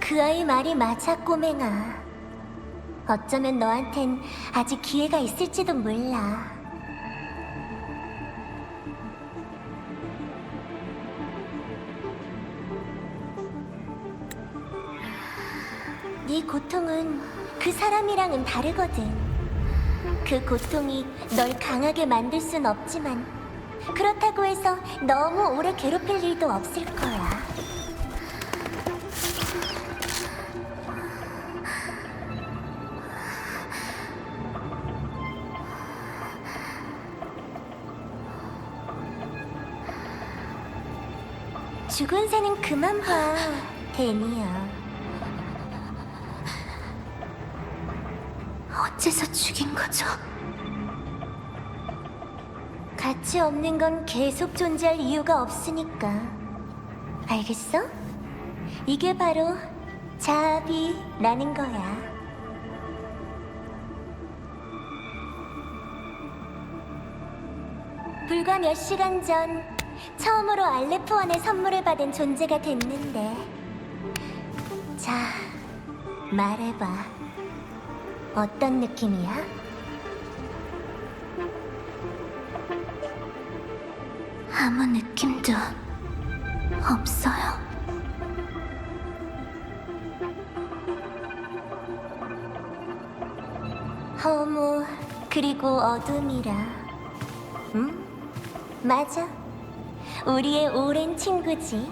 그 아이 말이 맞아, 꼬맹아. 어쩌면 너한텐 아직 기회가 있을지도 몰라. 네 고통은 그 사람이랑은 다르거든. 그 고통이 널 강하게 만들 순 없지만 그렇다고 해서 너무 오래 괴롭힐 일도 없을 거야. 죽은 새는 그만 봐, 데니야. 어째서 죽인 거죠? 가치 없는 건 계속 존재할 이유가 없으니까. 알겠어? 이게 바로 자비라는 거야. 불과 몇 시간 전 처음으로 알레프원의 선물을 받은 존재가 됐는데. 자, 말해봐. 어떤 느낌이야? 아무 느낌도 없어요. 허무 그리고 어둠이라. 응? 맞아. 우리의 오랜 친구지.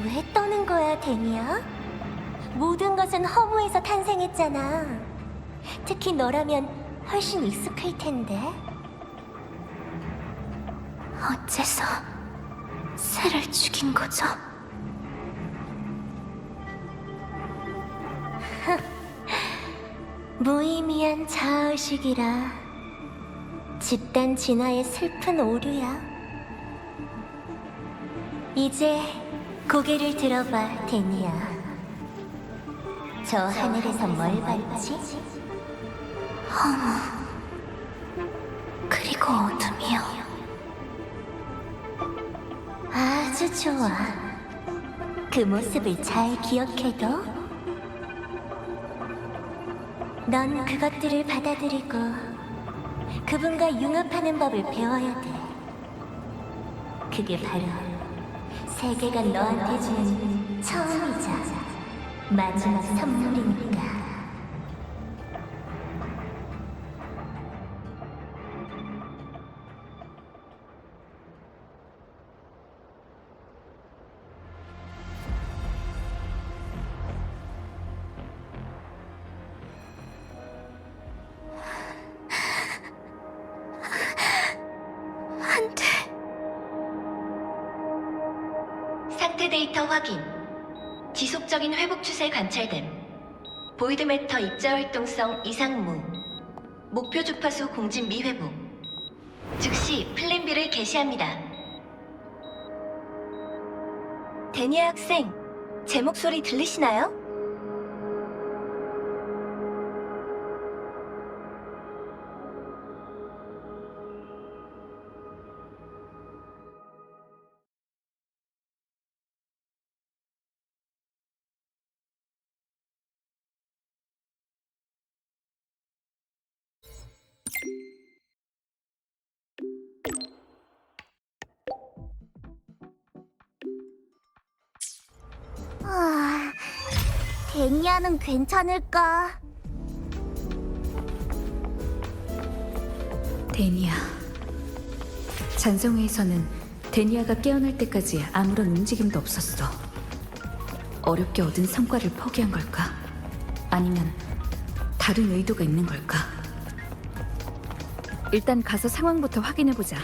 왜 떠는 거야, 데니야? 모든 것은 허무에서 탄생했잖아. 특히 너라면 훨씬 익숙할 텐데. 어째서 새를 죽인 거죠? 무의미한 자의식이라. 집단 진화의 슬픈 오류야. 이제 고개를 들어봐, 데니야. 저 하늘에서 뭘 봤지? 허무 그리고 어둠이요. 아주 좋아. 그 모습을 잘 기억해둬. 넌 그것들을 받아들이고 그분과 융합하는 법을 배워야 돼. 그게 바로 세계가 너한테 주는 처음이자 마지막 선물이니까. 안 돼. 상태 데이터 확인. 지속적인 회복 추세 관찰됨. 보이드 매터 입자 활동성 이상무. 목표 주파수 공진 미회복. 즉시 플랜 B를 개시합니다. 데니아 학생, 제 목소리 들리시나요? 데니아는 괜찮을까? 데니아. 잔성회에서는 데니아가 깨어날 때까지 아무런 움직임도 없었어. 어렵게 얻은 성과를 포기한 걸까? 아니면 다른 의도가 있는 걸까? 일단 가서 상황부터 확인해보자.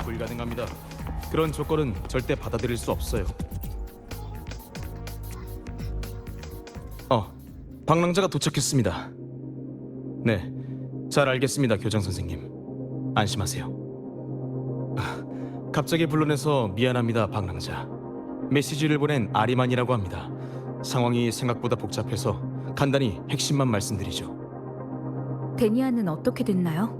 불가능합니다. 그런 조건은 절대 받아들일 수 없어요. 방랑자가 도착했습니다. 네, 잘 알겠습니다, 교장 선생님. 안심하세요. 갑자기 불러내서 미안합니다, 방랑자. 메시지를 보낸 아리만이라고 합니다. 상황이 생각보다 복잡해서 간단히 핵심만 말씀드리죠. 데니아는 어떻게 됐나요?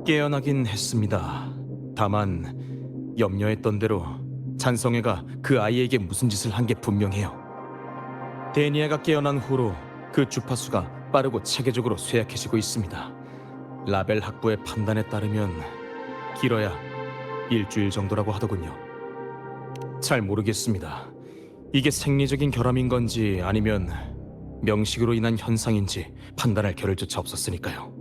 깨어나긴 했습니다. 다만 염려했던 대로 잔성애가 그 아이에게 무슨 짓을 한 게 분명해요. 데니아가 깨어난 후로 그 주파수가 빠르고 체계적으로 쇠약해지고 있습니다. 라벨 학부의 판단에 따르면 길어야 일주일 정도라고 하더군요. 잘 모르겠습니다. 이게 생리적인 결함인 건지 아니면 명식으로 인한 현상인지 판단할 겨를조차 없었으니까요.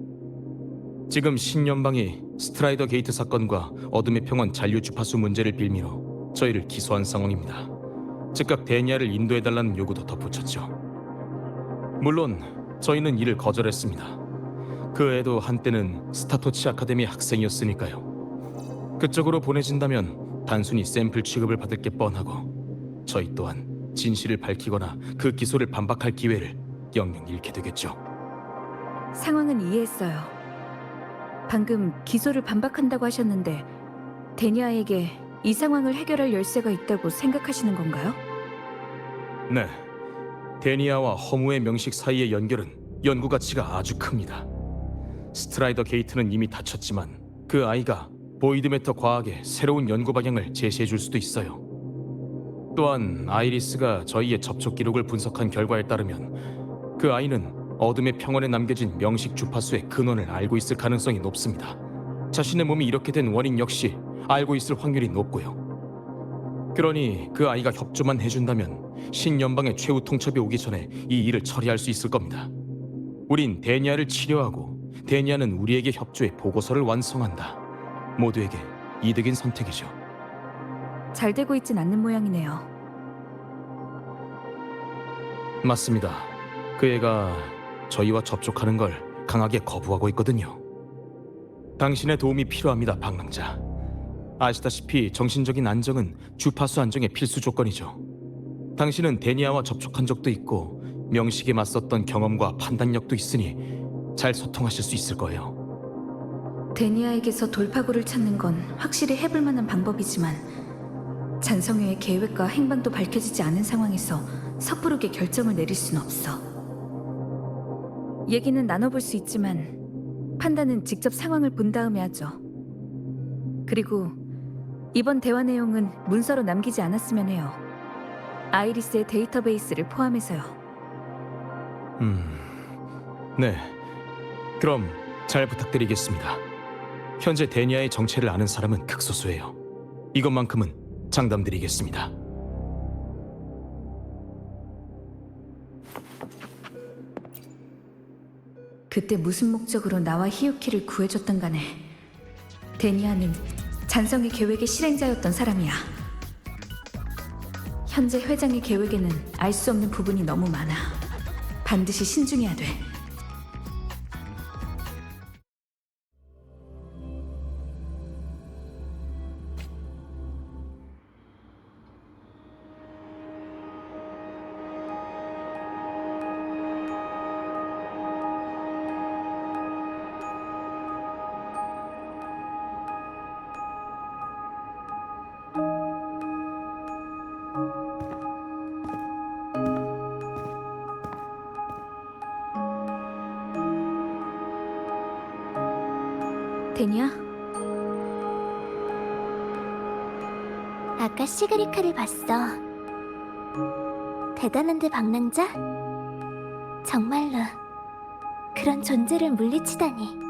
지금 신연방이 스트라이더 게이트 사건과 어둠의 평원 잔류 주파수 문제를 빌미로 저희를 기소한 상황입니다. 즉각 데니아를 인도해달라는 요구도 덧붙였죠. 물론 저희는 이를 거절했습니다. 그 애도 한때는 스타토치 아카데미 학생이었으니까요. 그쪽으로 보내진다면 단순히 샘플 취급을 받을 게 뻔하고 저희 또한 진실을 밝히거나 그 기소를 반박할 기회를 영영 잃게 되겠죠. 상황은 이해했어요. 방금 기소를 반박한다고 하셨는데 데니아에게 이 상황을 해결할 열쇠가 있다고 생각하시는 건가요? 네, 데니아와 허무의 명식 사이의 연결은 연구 가치가 아주 큽니다. 스트라이더 게이트는 이미 닫혔지만 그 아이가 보이드 매터 과학의 새로운 연구 방향을 제시해 줄 수도 있어요. 또한 아이리스가 저희의 접촉 기록을 분석한 결과에 따르면 그 아이는 어둠의 평원에 남겨진 명식 주파수의 근원을 알고 있을 가능성이 높습니다. 자신의 몸이 이렇게 된 원인 역시 알고 있을 확률이 높고요. 그러니 그 아이가 협조만 해준다면 신연방의 최후 통첩이 오기 전에 이 일을 처리할 수 있을 겁니다. 우린 데니아를 치료하고 데니아는 우리에게 협조해 보고서를 완성한다. 모두에게 이득인 선택이죠. 잘 되고 있진 않는 모양이네요. 맞습니다. 그 애가 저희와 접촉하는 걸 강하게 거부하고 있거든요. 당신의 도움이 필요합니다, 방랑자. 아시다시피 정신적인 안정은 주파수 안정의 필수 조건이죠. 당신은 데니아와 접촉한 적도 있고 명식에 맞섰던 경험과 판단력도 있으니 잘 소통하실 수 있을 거예요. 데니아에게서 돌파구를 찾는 건 확실히 해볼 만한 방법이지만 잔성회의 계획과 행방도 밝혀지지 않은 상황에서 섣부르게 결정을 내릴 수는 없어. 얘기는 나눠볼 수 있지만 판단은 직접 상황을 본 다음에 하죠. 그리고 이번 대화 내용은 문서로 남기지 않았으면 해요. 아이리스의 데이터베이스를 포함해서요. 네. 그럼 잘 부탁드리겠습니다. 현재 데니아의 정체를 아는 사람은 극소수예요. 이것만큼은 장담드리겠습니다. 그때 무슨 목적으로 나와 히유키를 구해줬던 간에 데니아는 잔성의 계획의 실행자였던 사람이야. 현재 회장의 계획에는 알 수 없는 부분이 너무 많아. 반드시 신중해야 돼. 데니아? 아까 시그리카를 봤어. 대단한데 방랑자? 정말로 그런 존재를 물리치다니.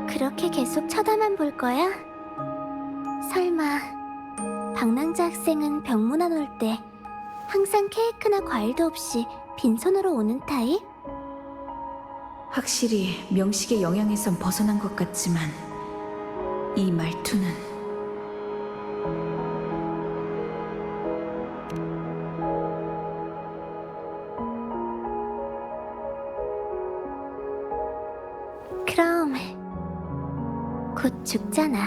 그렇게 계속 쳐다만 볼 거야? 설마 방랑자 학생은 병문안 올 때 항상 케이크나 과일도 없이 빈손으로 오는 타입? 확실히 명식의 영향에선 벗어난 것 같지만 이 말투는 그럼 곧 죽잖아.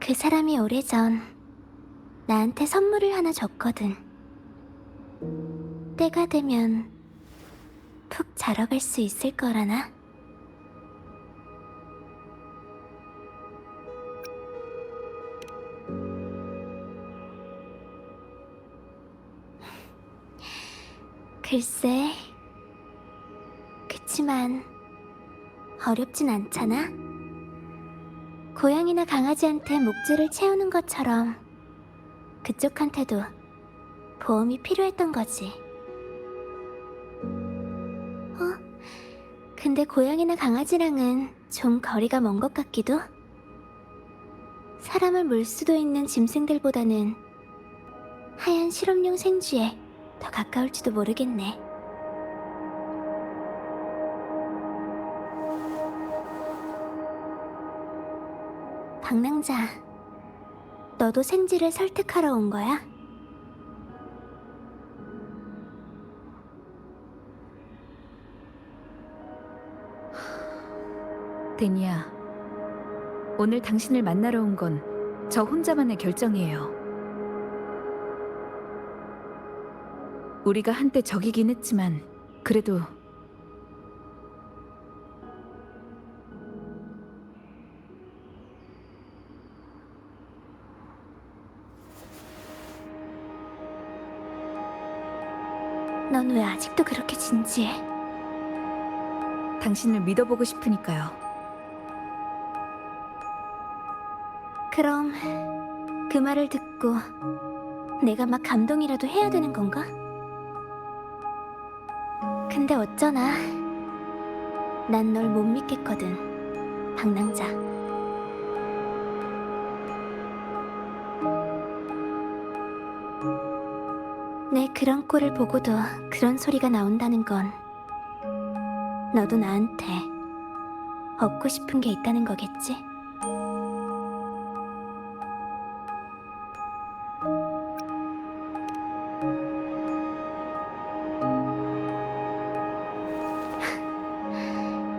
그 사람이 오래전 나한테 선물을 하나 줬거든. 때가 되면 푹 자러 갈 수 있을 거라나? 글쎄, 그치만 어렵진 않잖아? 고양이나 강아지한테 목줄을 채우는 것처럼 그쪽한테도 보험이 필요했던 거지. 근데 고양이나 강아지랑은 좀 거리가 먼 것 같기도? 사람을 물 수도 있는 짐승들보다는 하얀 실험용 생쥐에 더 가까울지도 모르겠네. 방랑자, 너도 생쥐를 설득하러 온 거야? 데니아, 오늘 당신을 만나러 온 건 저 혼자만의 결정이에요. 우리가 한때 적이긴 했지만 그래도 넌 왜 아직도 그렇게 진지해? 당신을 믿어보고 싶으니까요. 그럼 그 말을 듣고 내가 막 감동이라도 해야 되는 건가? 근데 어쩌나 난 널 못 믿겠거든, 방랑자. 내 그런 꼴을 보고도 그런 소리가 나온다는 건 너도 나한테 얻고 싶은 게 있다는 거겠지?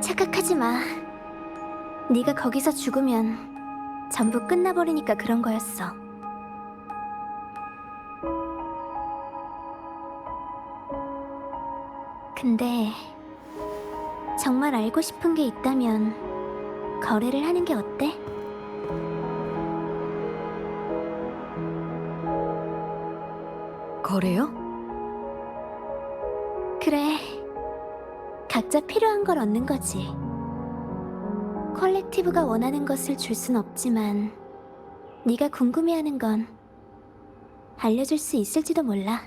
착각하지 마. 네가 거기서 죽으면 전부 끝나버리니까 그런 거였어. 근데 정말 알고 싶은 게 있다면 거래를 하는 게 어때? 거래요? 그래. 각자 필요한 걸 얻는 거지. 컬렉티브가 원하는 것을 줄 순 없지만 네가 궁금해하는 건 알려줄 수 있을지도 몰라.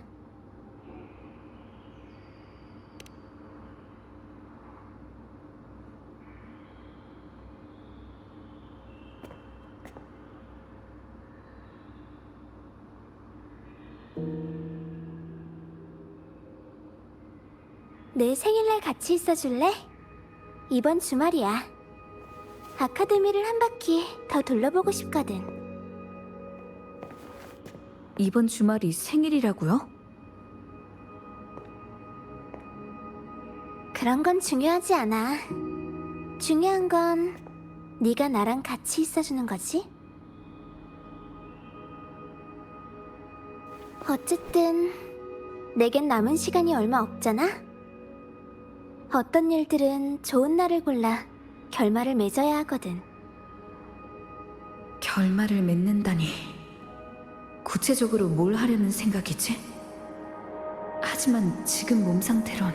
내 생일날 같이 있어줄래? 이번 주말이야. 아카데미를 한 바퀴 더 둘러보고 싶거든. 이번 주말이 생일이라고요? 그런 건 중요하지 않아. 중요한 건 네가 나랑 같이 있어주는 거지? 어쨌든 내겐 남은 시간이 얼마 없잖아? 어떤 일들은 좋은 날을 골라 결말을 맺어야 하거든. 결말을 맺는다니. 구체적으로 뭘 하려는 생각이지? 하지만 지금 몸 상태론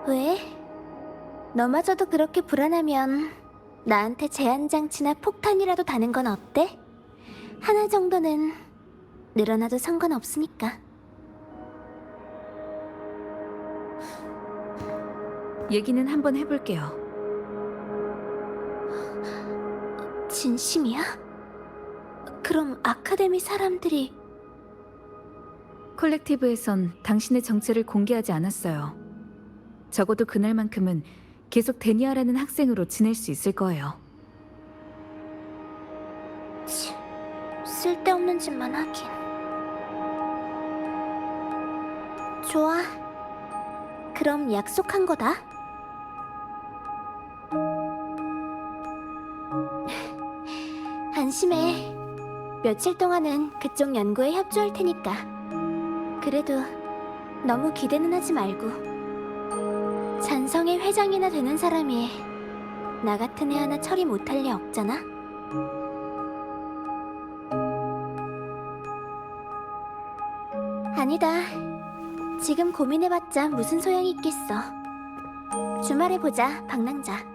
왜? 너마저도 그렇게 불안하면 나한테 제한장치나 폭탄이라도 다는 건 어때? 하나 정도는 늘어나도 상관없으니까. 얘기는 한번 해볼게요. 진심이야? 그럼 아카데미 사람들이... 콜렉티브에선 당신의 정체를 공개하지 않았어요. 적어도 그날만큼은 계속 데니아라는 학생으로 지낼 수 있을 거예요. 치, 쓸데없는 짓만 하긴. 좋아. 그럼 약속한 거다. 안심해. 며칠 동안은 그쪽 연구에 협조할 테니까. 그래도 너무 기대는 하지 말고. 잔성의 회장이나 되는 사람이 나 같은 애 하나 처리 못할 리 없잖아. 아니다. 지금 고민해봤자 무슨 소용이 있겠어. 주말에 보자, 방랑자.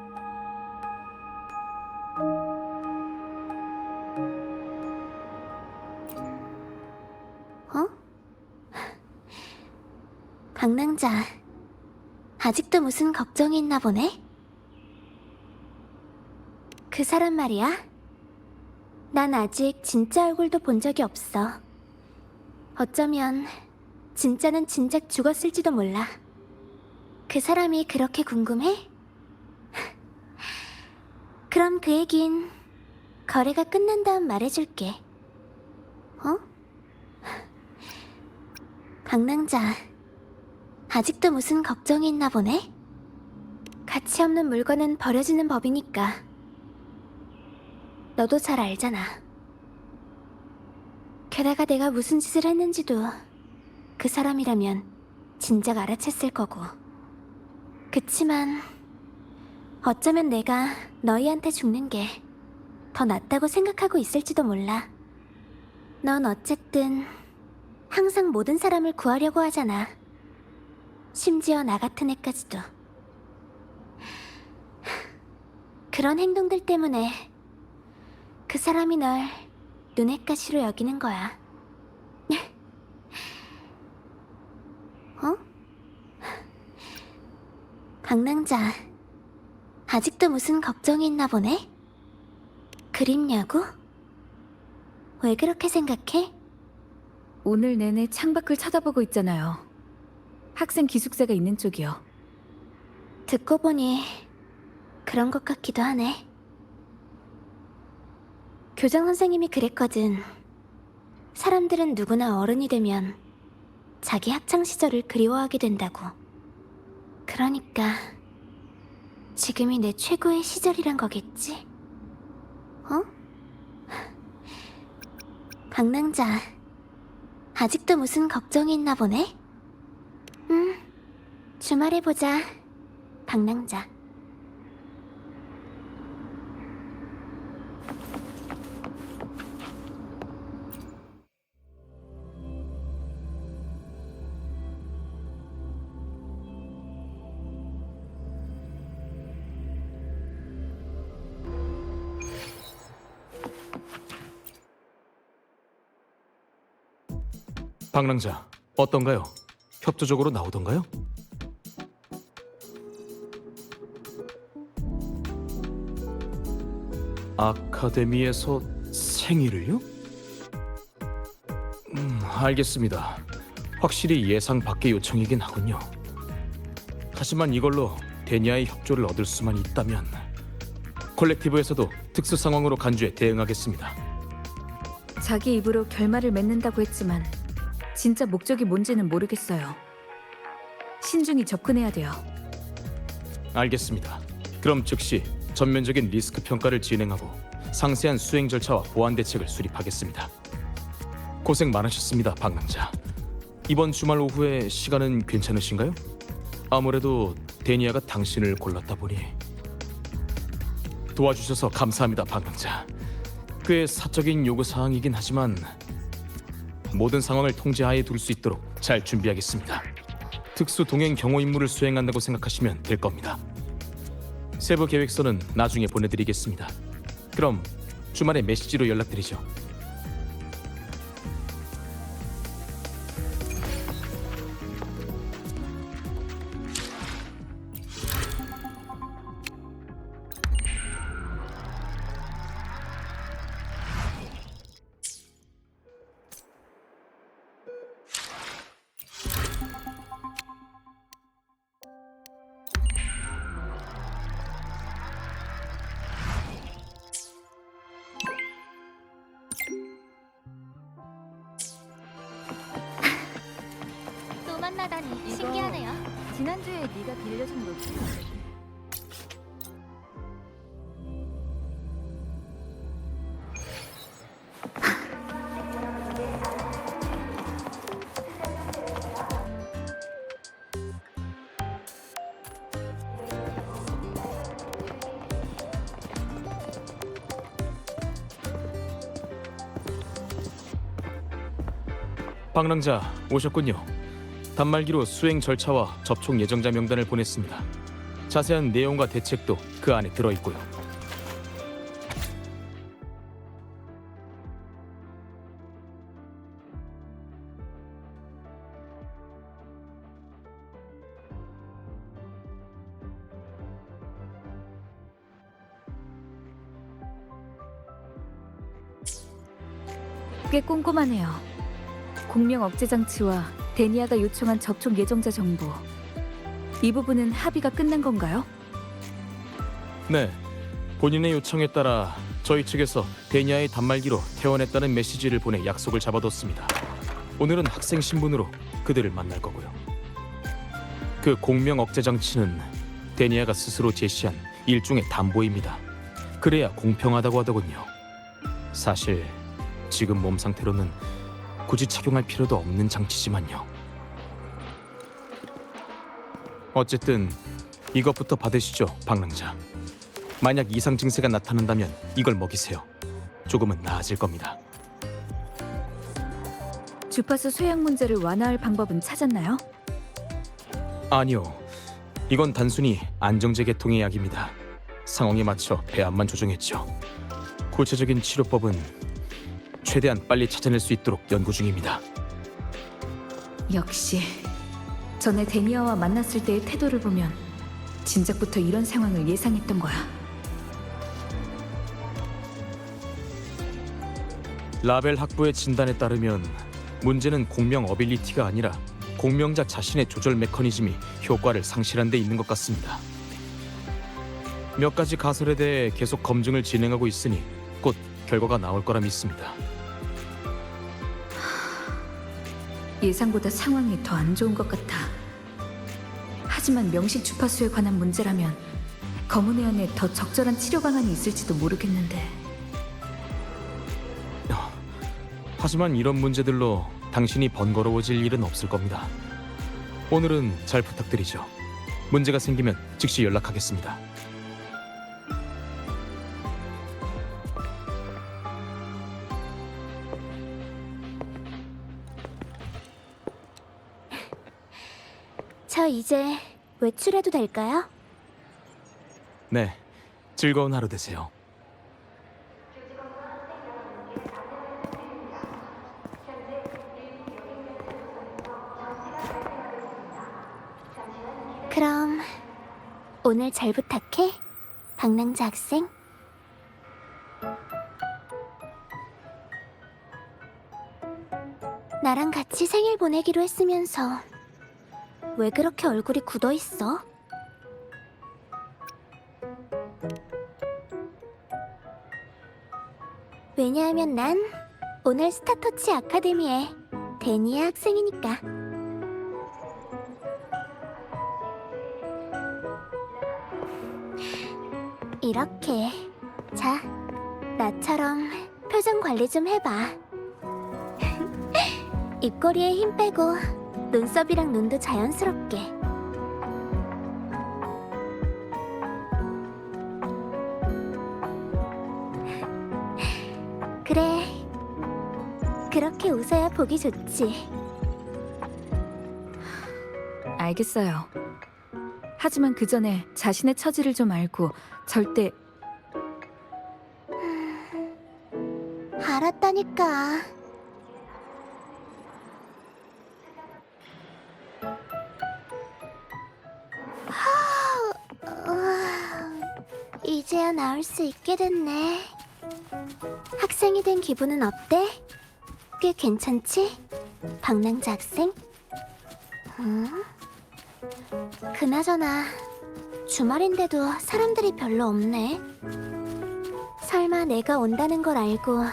어? 방랑자, 아직도 무슨 걱정이 있나 보네? 그 사람 말이야? 난 아직 진짜 얼굴도 본 적이 없어. 어쩌면 진짜는 진작 죽었을지도 몰라. 그 사람이 그렇게 궁금해? 그럼 그 얘긴 거래가 끝난 다음 말해줄게. 어? 방랑자, 아직도 무슨 걱정이 있나 보네? 가치 없는 물건은 버려지는 법이니까. 너도 잘 알잖아. 게다가 내가 무슨 짓을 했는지도 그 사람이라면 진작 알아챘을 거고. 그치만 어쩌면 내가 너희한테 죽는 게 더 낫다고 생각하고 있을지도 몰라. 넌 어쨌든 항상 모든 사람을 구하려고 하잖아. 심지어 나 같은 애까지도. 그런 행동들 때문에 그 사람이 널 눈엣 가시로 여기는 거야. 어? 방랑자, 아직도 무슨 걱정이 있나 보네? 그립냐고? 왜 그렇게 생각해? 오늘 내내 창밖을 쳐다보고 있잖아요. 학생 기숙사가 있는 쪽이요. 듣고 보니 그런 것 같기도 하네. 교장 선생님이 그랬거든. 사람들은 누구나 어른이 되면 자기 학창 시절을 그리워하게 된다고. 그러니까 지금이 내 최고의 시절이란 거겠지? 어? 방랑자, 아직도 무슨 걱정이 있나 보네? 주말에 보자, 방랑자. 방랑자, 어떤가요? 협조적으로 나오던가요? 아카데미에서 생일을요? 알겠습니다. 확실히 예상 밖의 요청이긴 하군요. 하지만 이걸로 데니아의 협조를 얻을 수만 있다면 콜렉티브에서도 특수 상황으로 간주해 대응하겠습니다. 자기 입으로 결말을 맺는다고 했지만 진짜 목적이 뭔지는 모르겠어요. 신중히 접근해야 돼요. 알겠습니다. 그럼 즉시 전면적인 리스크 평가를 진행하고 상세한 수행 절차와 보안 대책을 수립하겠습니다. 고생 많으셨습니다, 방랑자. 이번 주말 오후에 시간은 괜찮으신가요? 아무래도 데니아가 당신을 골랐다 보니. 도와주셔서 감사합니다, 방랑자. 꽤 사적인 요구사항이긴 하지만 모든 상황을 통제하에 둘 수 있도록 잘 준비하겠습니다. 특수 동행 경호 임무를 수행한다고 생각하시면 될 겁니다. 세부 계획서는 나중에 보내드리겠습니다. 그럼 주말에 메시지로 연락드리죠. 또 만나다니 신기하네요. 지난주에 네가 빌려준 노트. 방랑자 오셨군요. 단말기로 수행 절차와 접촉 예정자 명단을 보냈습니다. 자세한 내용과 대책도 그 안에 들어있고요. 꽤 꼼꼼하네요. 공명 억제 장치와 데니아가 요청한 접촉 예정자 정보. 이 부분은 합의가 끝난 건가요? 네, 본인의 요청에 따라 저희 측에서 데니아의 단말기로 퇴원했다는 메시지를 보내 약속을 잡아뒀습니다. 오늘은 학생 신분으로 그들을 만날 거고요. 그 공명 억제 장치는 데니아가 스스로 제시한 일종의 담보입니다. 그래야 공평하다고 하더군요. 사실 지금 몸 상태로는 굳이 착용할 필요도 없는 장치지만요. 어쨌든 이것부터 받으시죠, 방랑자. 만약 이상 증세가 나타난다면 이걸 먹이세요. 조금은 나아질 겁니다. 주파수 쇠약 문제를 완화할 방법은 찾았나요? 아니요, 이건 단순히 안정제 계통의 약입니다. 상황에 맞춰 배합만 조정했죠. 구체적인 치료법은 최대한 빨리 찾아낼 수 있도록 연구 중입니다. 역시 전에 데니아와 만났을 때의 태도를 보면 진작부터 이런 상황을 예상했던 거야. 라벨 학부의 진단에 따르면 문제는 공명 어빌리티가 아니라 공명자 자신의 조절 메커니즘이 효과를 상실한 데 있는 것 같습니다. 몇 가지 가설에 대해 계속 검증을 진행하고 있으니 곧 결과가 나올 거라 믿습니다. 예상보다 상황이 더 안 좋은 것 같아. 하지만 명식 주파수에 관한 문제라면 검은 해안에 더 적절한 치료 방안이 있을지도 모르겠는데. 하지만 이런 문제들로 당신이 번거로워질 일은 없을 겁니다. 오늘은 잘 부탁드리죠. 문제가 생기면 즉시 연락하겠습니다. 저 이제 외출해도 될까요? 네, 즐거운 하루 되세요. 그럼 오늘 잘 부탁해, 방랑자 학생. 나랑 같이 생일 보내기로 했으면서 왜 그렇게 얼굴이 굳어 있어? 왜냐하면 난 오늘 스타터치 아카데미의 데니아 학생이니까. 이렇게. 자, 나처럼 표정 관리 좀 해봐. 입꼬리에 힘 빼고 눈썹이랑 눈도 자연스럽게. 그래, 그렇게 웃어야 보기 좋지. 알겠어요. 하지만 그 전에 자신의 처지를 좀 알고 절대. 알았다니까. 이제야 나올 수 있게 됐네. 학생이 된 기분은 어때? 꽤 괜찮지? 방랑자 학생? 응? 그나저나 주말인데도 사람들이 별로 없네. 설마 내가 온다는 걸 알고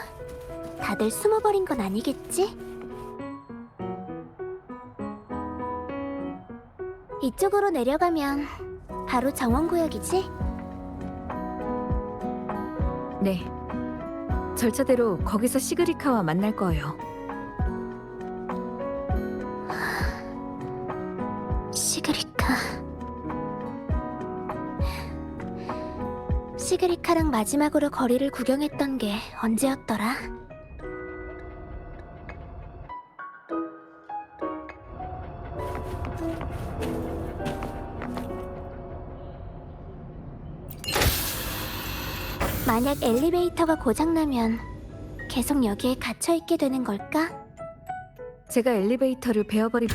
다들 숨어버린 건 아니겠지? 이쪽으로 내려가면 바로 정원구역이지? 네. 절차대로 거기서 시그리카와 만날 거예요. 시그리카. 시그리카랑 마지막으로 거리를 구경했던 게 언제였더라? 만약 엘리베이터가 고장나면 계속 여기에 갇혀있게 되는 걸까? 제가 엘리베이터를 베어버리...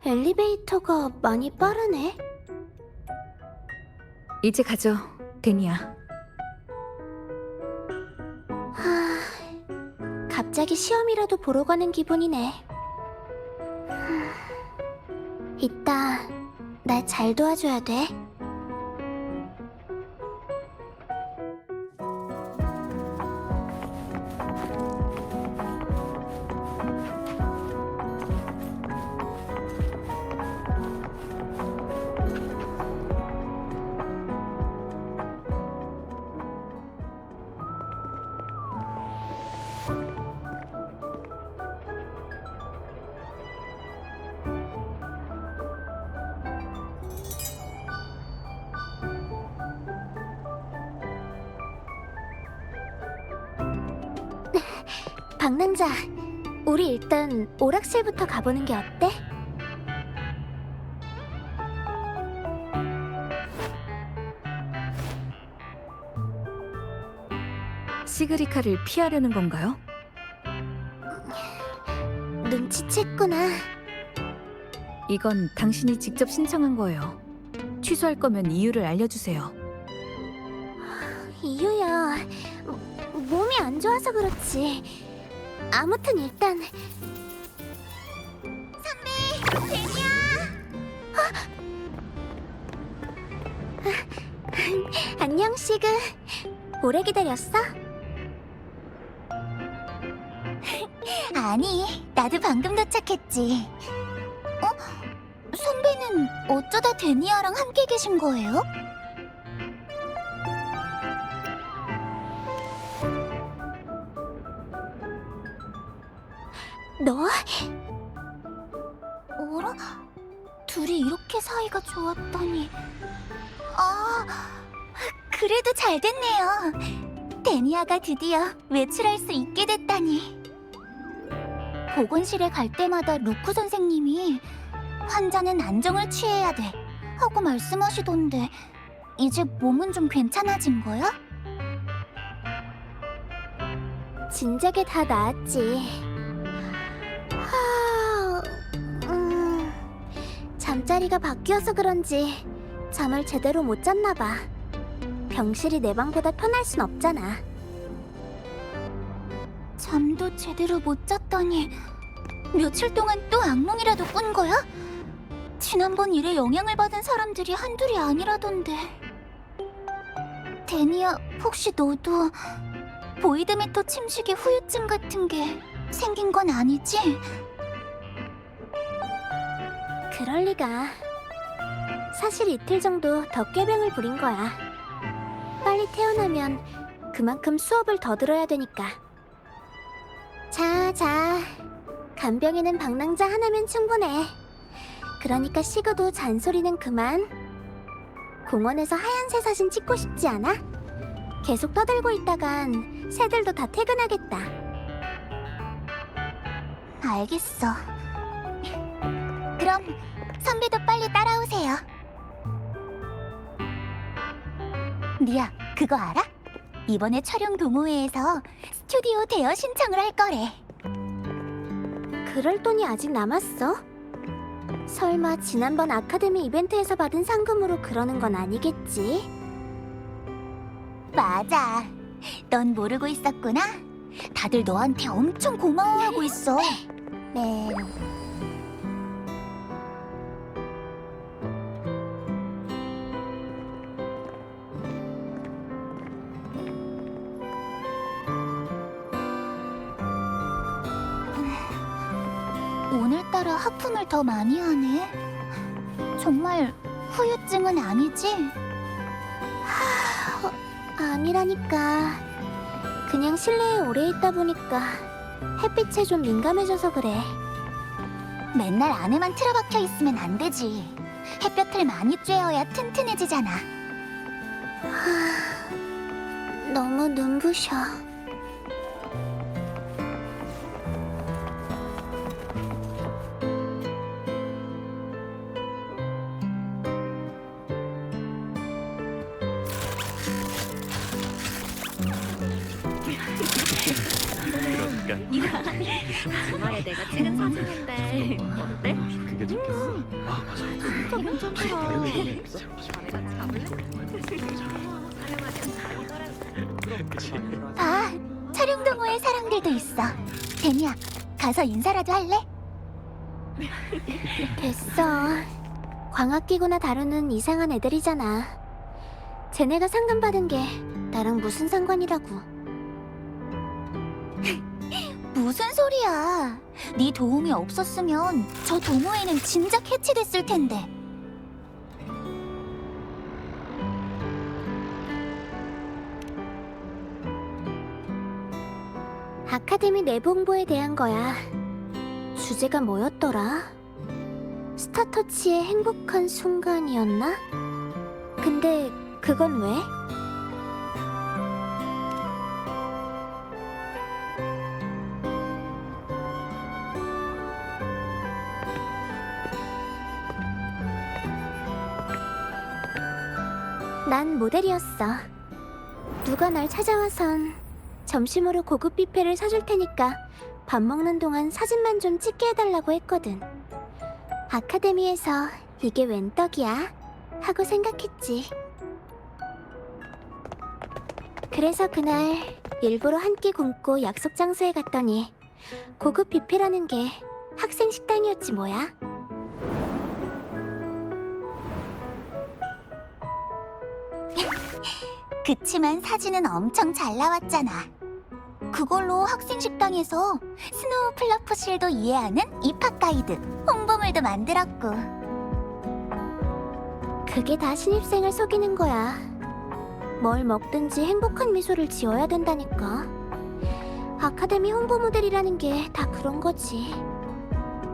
엘리베이터가 많이 빠르네. 이제 가죠, 데니아. 하... 갑자기 시험이라도 보러 가는 기분이네. 이따 날 잘 도와줘야 돼. 방랑자, 우리 일단 오락실부터 가보는 게 어때? 시그리카를 피하려는 건가요? 눈치챘구나. 이건 당신이 직접 신청한 거예요. 취소할 거면 이유를 알려주세요. 이유야, 몸이 안 좋아서 그렇지. 아무튼 일단 선배, 데니야. 안녕 시그. 오래 기다렸어? 아니, 나도 방금 도착했지. 선배는 어쩌다 데니아랑 함께 계신 거예요? 너? 어라? 둘이 이렇게 사이가 좋았다니. 아, 그래도 잘 됐네요. 데니아가 드디어 외출할 수 있게 됐다니. 보건실에 갈 때마다 루크 선생님이 환자는 안정을 취해야 돼 하고 말씀하시던데 이제 몸은 좀 괜찮아진 거야? 진작에 다 나았지. 잠자리가 바뀌어서 그런지 잠을 제대로 못 잤나 봐. 병실이 내 방보다 편할 순 없잖아. 잠도 제대로 못 잤다니 며칠 동안 또 악몽이라도 꾼 거야? 지난번 일에 영향을 받은 사람들이 한둘이 아니라던데. 데니야, 혹시 너도 보이드메터 침식의 후유증 같은 게 생긴 건 아니지? 그럴 리가. 사실 이틀 정도 덕개병을 부린 거야. 빨리 태어나면 그만큼 수업을 더 들어야 되니까. 자. 간병인은 방랑자 하나면 충분해. 그러니까 시그도 잔소리는 그만. 공원에서 하얀 새 사진 찍고 싶지 않아? 계속 떠들고 있다간 새들도 다 퇴근하겠다. 알겠어. 그럼 선배도 빨리 따라오세요. 리아, 그거 알아? 이번에 촬영 동호회에서 스튜디오 대여 신청을 할 거래. 그럴 돈이 아직 남았어? 설마 지난번 아카데미 이벤트에서 받은 상금으로 그러는 건 아니겠지? 맞아. 넌 모르고 있었구나. 다들 너한테 엄청 고마워하고 있어. 네. 오늘따라 하품을 더 많이 하네. 정말 후유증은 아니지? 아니라니까. 그냥 실내에 오래 있다 보니까 햇빛에 좀 민감해져서 그래. 맨날 안에만 틀어박혀 있으면 안 되지. 햇볕을 많이 쬐어야 튼튼해지잖아. 너무 눈부셔. 주말에 내가 찍은 사진인데 어때? 그게 좋겠어. 아 맞아. 진짜 괜찮더라. 봐, 촬영 동호회 사람들도 있어. 데니야, 가서 인사라도 할래? 됐어. 광학기구나 다루는 이상한 애들이잖아. 쟤네가 상금 받은 게 나랑 무슨 상관이라고. 무슨 소리야. 네 도움이 없었으면 저 동호회는 진작 해체됐을 텐데. 아카데미 내부 홍보에 대한 거야. 주제가 뭐였더라? 스타터치의 행복한 순간이었나? 근데 그건 왜? 난 모델이었어. 누가 날 찾아와선 점심으로 고급 뷔페를 사줄 테니까 밥 먹는 동안 사진만 좀 찍게 해달라고 했거든. 아카데미에서 이게 웬 떡이야? 하고 생각했지. 그래서 그날 일부러 한 끼 굶고 약속 장소에 갔더니 고급 뷔페라는 게 학생 식당이었지 뭐야. 그치만 사진은 엄청 잘 나왔잖아. 그걸로 학생 식당에서 스노우 플러프실도 이해하는 입학 가이드, 홍보물도 만들었고. 그게 다 신입생을 속이는 거야. 뭘 먹든지 행복한 미소를 지어야 된다니까. 아카데미 홍보 모델이라는 게 다 그런 거지.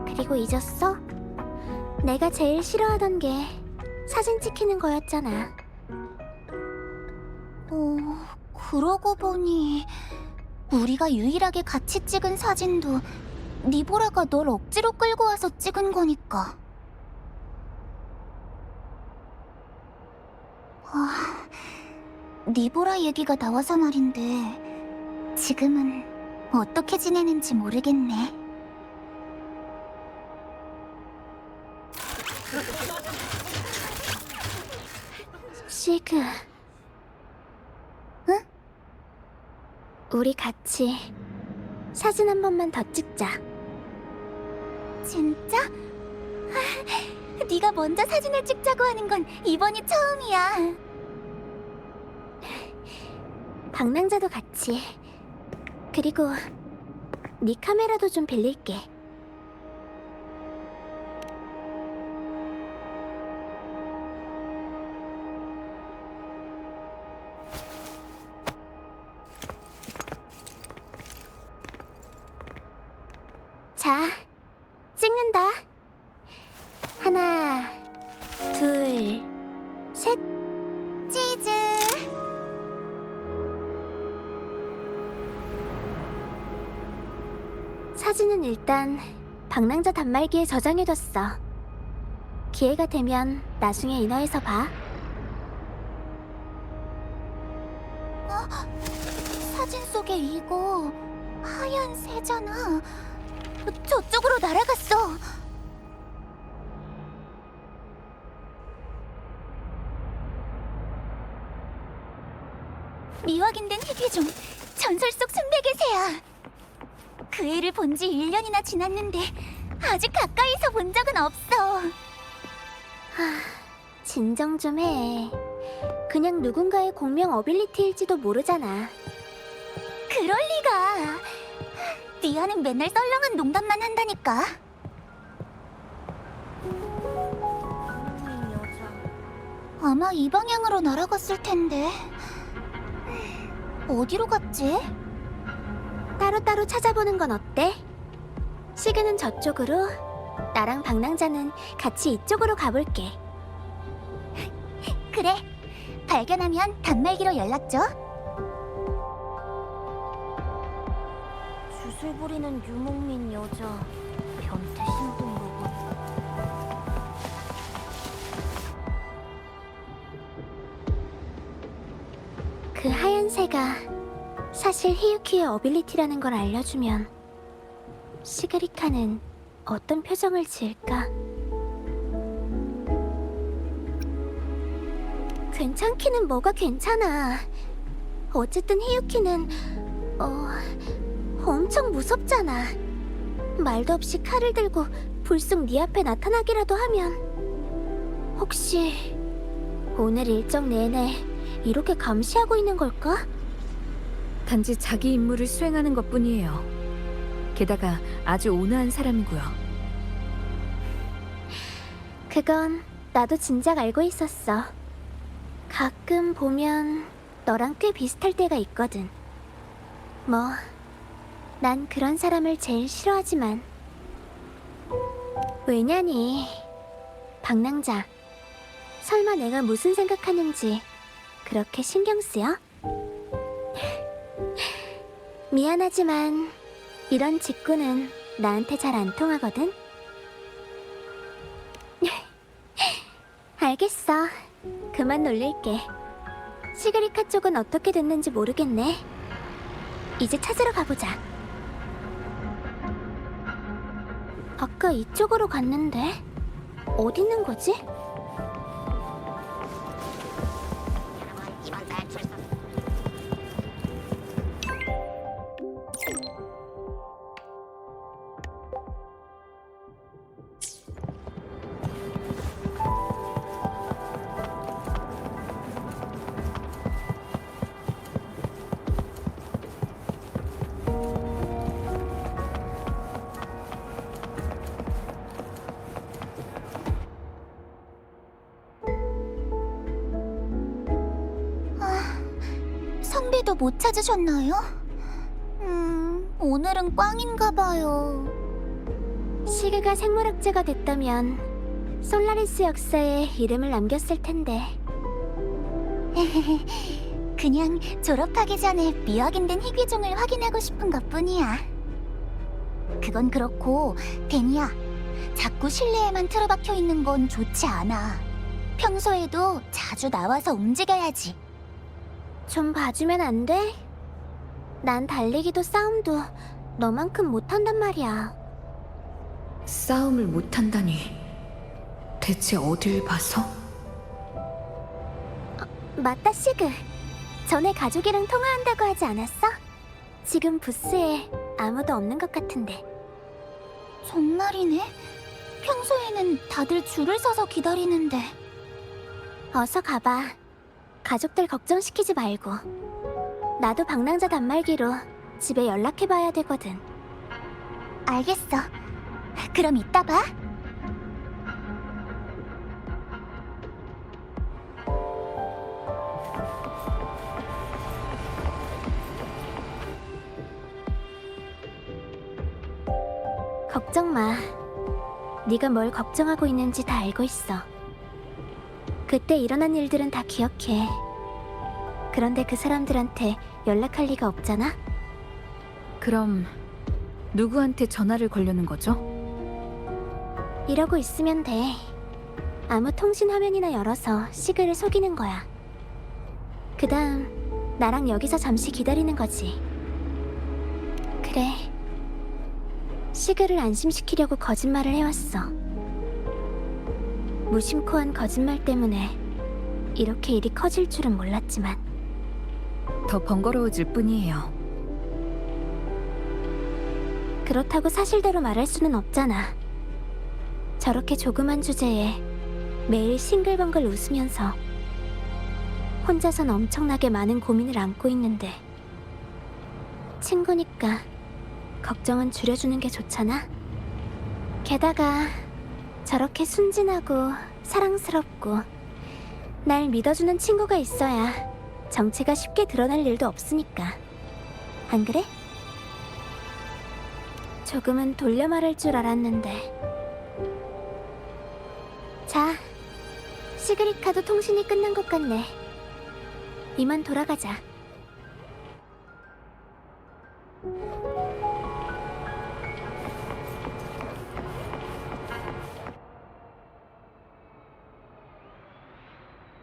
그리고 잊었어? 내가 제일 싫어하던 게 사진 찍히는 거였잖아. 그러고 보니 우리가 유일하게 같이 찍은 사진도 니보라가 널 억지로 끌고 와서 찍은 거니까. 니보라 얘기가 나와서 말인데 지금은 어떻게 지내는지 모르겠네. 시그, 응? 우리 같이 사진 한 번만 더 찍자. 진짜? 네가 먼저 사진을 찍자고 하는 건 이번이 처음이야. 방랑자도 같이. 그리고 네 카메라도 좀 빌릴게. 자, 찍는다. 하나, 둘, 셋. 치즈. 사진은 일단 방랑자 단말기에 저장해뒀어. 기회가 되면 나중에 인화해서 봐. 사진 속에 이거 하얀 새잖아. 저쪽으로 날아갔어. 미확인된 희귀종, 전설 속 순백의 새야. 그 애를 본 지 1년이나 지났는데 아직 가까이서 본 적은 없어. 진정 좀 해. 그냥 누군가의 공명 어빌리티일지도 모르잖아. 그럴 리가. 리아는 맨날 썰렁한 농담만 한다니까. 아마 이 방향으로 날아갔을 텐데. 어디로 갔지? 따로따로 찾아보는 건 어때? 시그는 저쪽으로, 나랑 방랑자는 같이 이쪽으로 가볼게. 그래. 발견하면 단말기로 연락 줘. 주술 부리는 유목민 여자, 변태 신동 로봇. 그 하얀 새가 사실 히유키의 어빌리티라는 걸 알려주면 시그리카는 어떤 표정을 지을까? 괜찮기는 뭐가 괜찮아. 어쨌든 히유키는 엄청 무섭잖아. 말도 없이 칼을 들고 불쑥 네 앞에 나타나기라도 하면 혹시 오늘 일정 내내 이렇게 감시하고 있는 걸까? 단지 자기 임무를 수행하는 것뿐이에요. 게다가 아주 온화한 사람이고요. 그건 나도 진작 알고 있었어. 가끔 보면 너랑 꽤 비슷할 때가 있거든. 뭐, 난 그런 사람을 제일 싫어하지만. 왜냐니, 방랑자. 설마 내가 무슨 생각하는지 그렇게 신경 쓰여? 미안하지만 이런 직구는 나한테 잘 안 통하거든. 알겠어. 그만 놀릴게. 시그리카 쪽은 어떻게 됐는지 모르겠네. 이제 찾으러 가보자. 아까 이쪽으로 갔는데 어디 있는 거지? 선비도 못 찾으셨나요? 오늘은 꽝인가 봐요. 시그가 생물학자가 됐다면 솔라리스 역사에 이름을 남겼을 텐데. 그냥 졸업하기 전에 미확인된 희귀종을 확인하고 싶은 것뿐이야. 그건 그렇고, 데니야, 자꾸 실내에만 틀어박혀 있는 건 좋지 않아. 평소에도 자주 나와서 움직여야지. 좀 봐주면 안 돼? 난 달리기도 싸움도 너만큼 못한단 말이야. 싸움을 못한다니. 대체 어딜 봐서? 맞다, 시그. 전에 가족이랑 통화한다고 하지 않았어? 지금 부스에 아무도 없는 것 같은데. 정말이네? 평소에는 다들 줄을 서서 기다리는데. 어서 가봐. 가족들 걱정시키지 말고. 나도 방랑자 단말기로 집에 연락해봐야 되거든. 알겠어. 그럼 이따 봐. 걱정 마. 네가 뭘 걱정하고 있는지 다 알고 있어. 그때 일어난 일들은 다 기억해. 그런데 그 사람들한테 연락할 리가 없잖아? 그럼 누구한테 전화를 걸려는 거죠? 이러고 있으면 돼. 아무 통신 화면이나 열어서 시그를 속이는 거야. 그 다음 나랑 여기서 잠시 기다리는 거지. 그래. 시그를 안심시키려고 거짓말을 해왔어. 무심코한 거짓말 때문에 이렇게 일이 커질 줄은 몰랐지만. 더 번거로워질 뿐이에요. 그렇다고 사실대로 말할 수는 없잖아. 저렇게 조그만 주제에 매일 싱글벙글 웃으면서 혼자선 엄청나게 많은 고민을 안고 있는데 친구니까 걱정은 줄여주는 게 좋잖아? 게다가 저렇게 순진하고 사랑스럽고 날 믿어주는 친구가 있어야 정체가 쉽게 드러날 일도 없으니까. 안 그래? 조금은 돌려 말할 줄 알았는데. 자, 시그리카도 통신이 끝난 것 같네. 이만 돌아가자.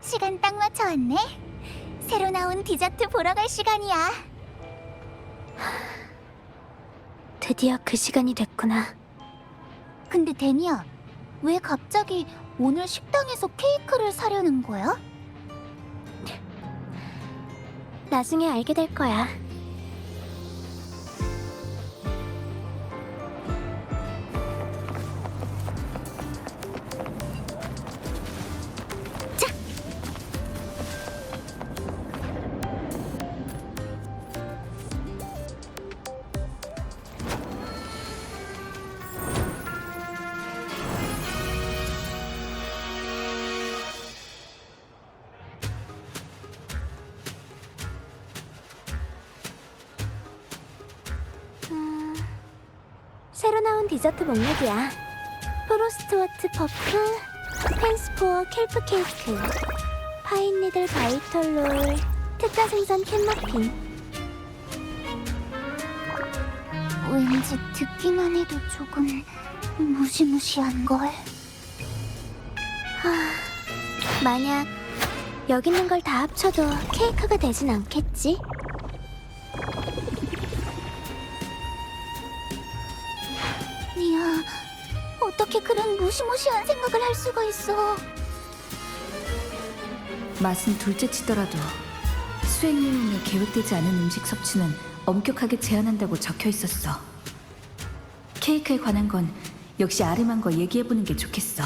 시간 딱 맞춰 왔네. 새로 나온 디저트 보러 갈 시간이야. 드디어 그 시간이 됐구나. 근데 데니야, 왜 갑자기 오늘 식당에서 케이크를 사려는 거야? 나중에 알게 될 거야. 새로 나온 디저트 목록이야. 프로스트워트 퍼프, 펜스포어 켈프 케이크, 파인니들 바이털롤, 특가 생선 캔머핀. 왠지 듣기만 해도 조금 무시무시한걸. 만약 여기 있는 걸 다 합쳐도 케이크가 되진 않겠지? 니야, 어떻게 그런 무시무시한 생각을 할 수가 있어? 맛은 둘째치더라도 수행여행에 계획되지 않은 음식 섭취는 엄격하게 제한한다고 적혀 있었어. 케이크에 관한 건 역시 아름한과 얘기해보는 게 좋겠어.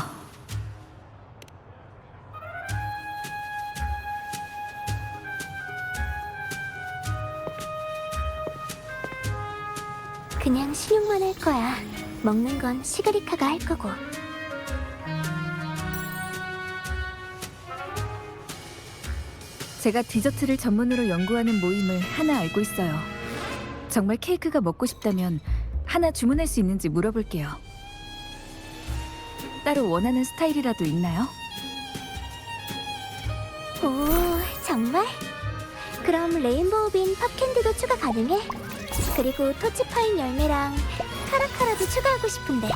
그냥 신용만 할 거야. 먹는 건 시그리카가 할 거고. 제가 디저트를 전문으로 연구하는 모임을 하나 알고 있어요. 정말 케이크가 먹고 싶다면 하나 주문할 수 있는지 물어볼게요. 따로 원하는 스타일이라도 있나요? 오, 정말? 그럼 레인보우 빈 팝캔디도 추가 가능해? 그리고 토치파인 열매랑 카라카라도 추가하고 싶은데.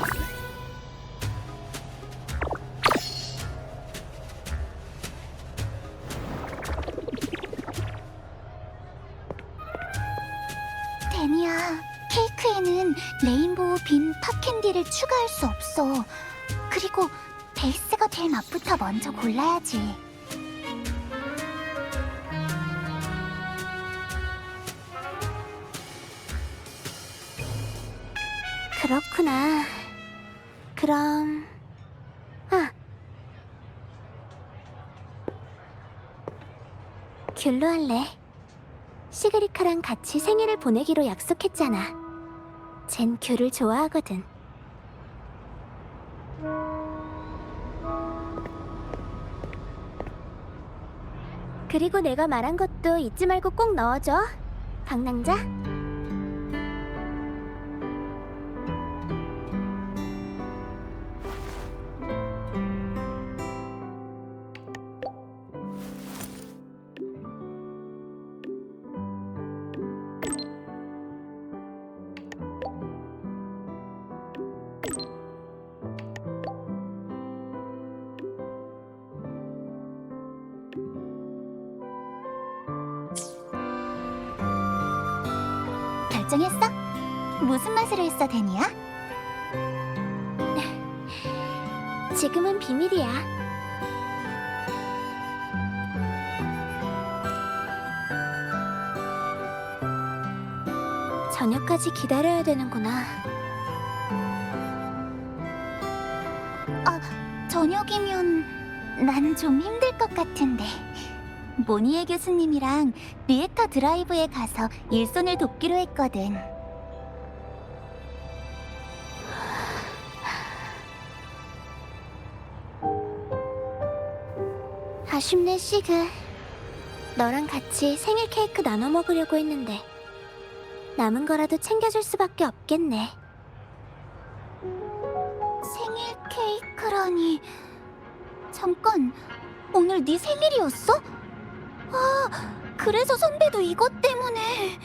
데니야, 케이크에는 레인보우 빈 팝캔디를 추가할 수 없어. 그리고 베이스가 될 맛부터 먼저 골라야지. 그렇구나. 그럼... 귤로 할래. 시그리카랑 같이 생일을 보내기로 약속했잖아. 쟨 귤을 좋아하거든. 그리고 내가 말한 것도 잊지 말고 꼭 넣어줘. 방랑자. 결정했어? 무슨 맛으로 했어, 데니야? 지금은 비밀이야. 저녁까지 기다려야 되는구나. 저녁이면 난 좀 힘들 것 같은데. 모니에 교수님이랑 리액터 드라이브에 가서 일손을 돕기로 했거든. 아쉽네, 시그. 너랑 같이 생일 케이크 나눠 먹으려고 했는데 남은 거라도 챙겨줄 수밖에 없겠네. 생일 케이크라니. 잠깐, 오늘 네 생일이었어? 그래서 선배도 이것 때문에.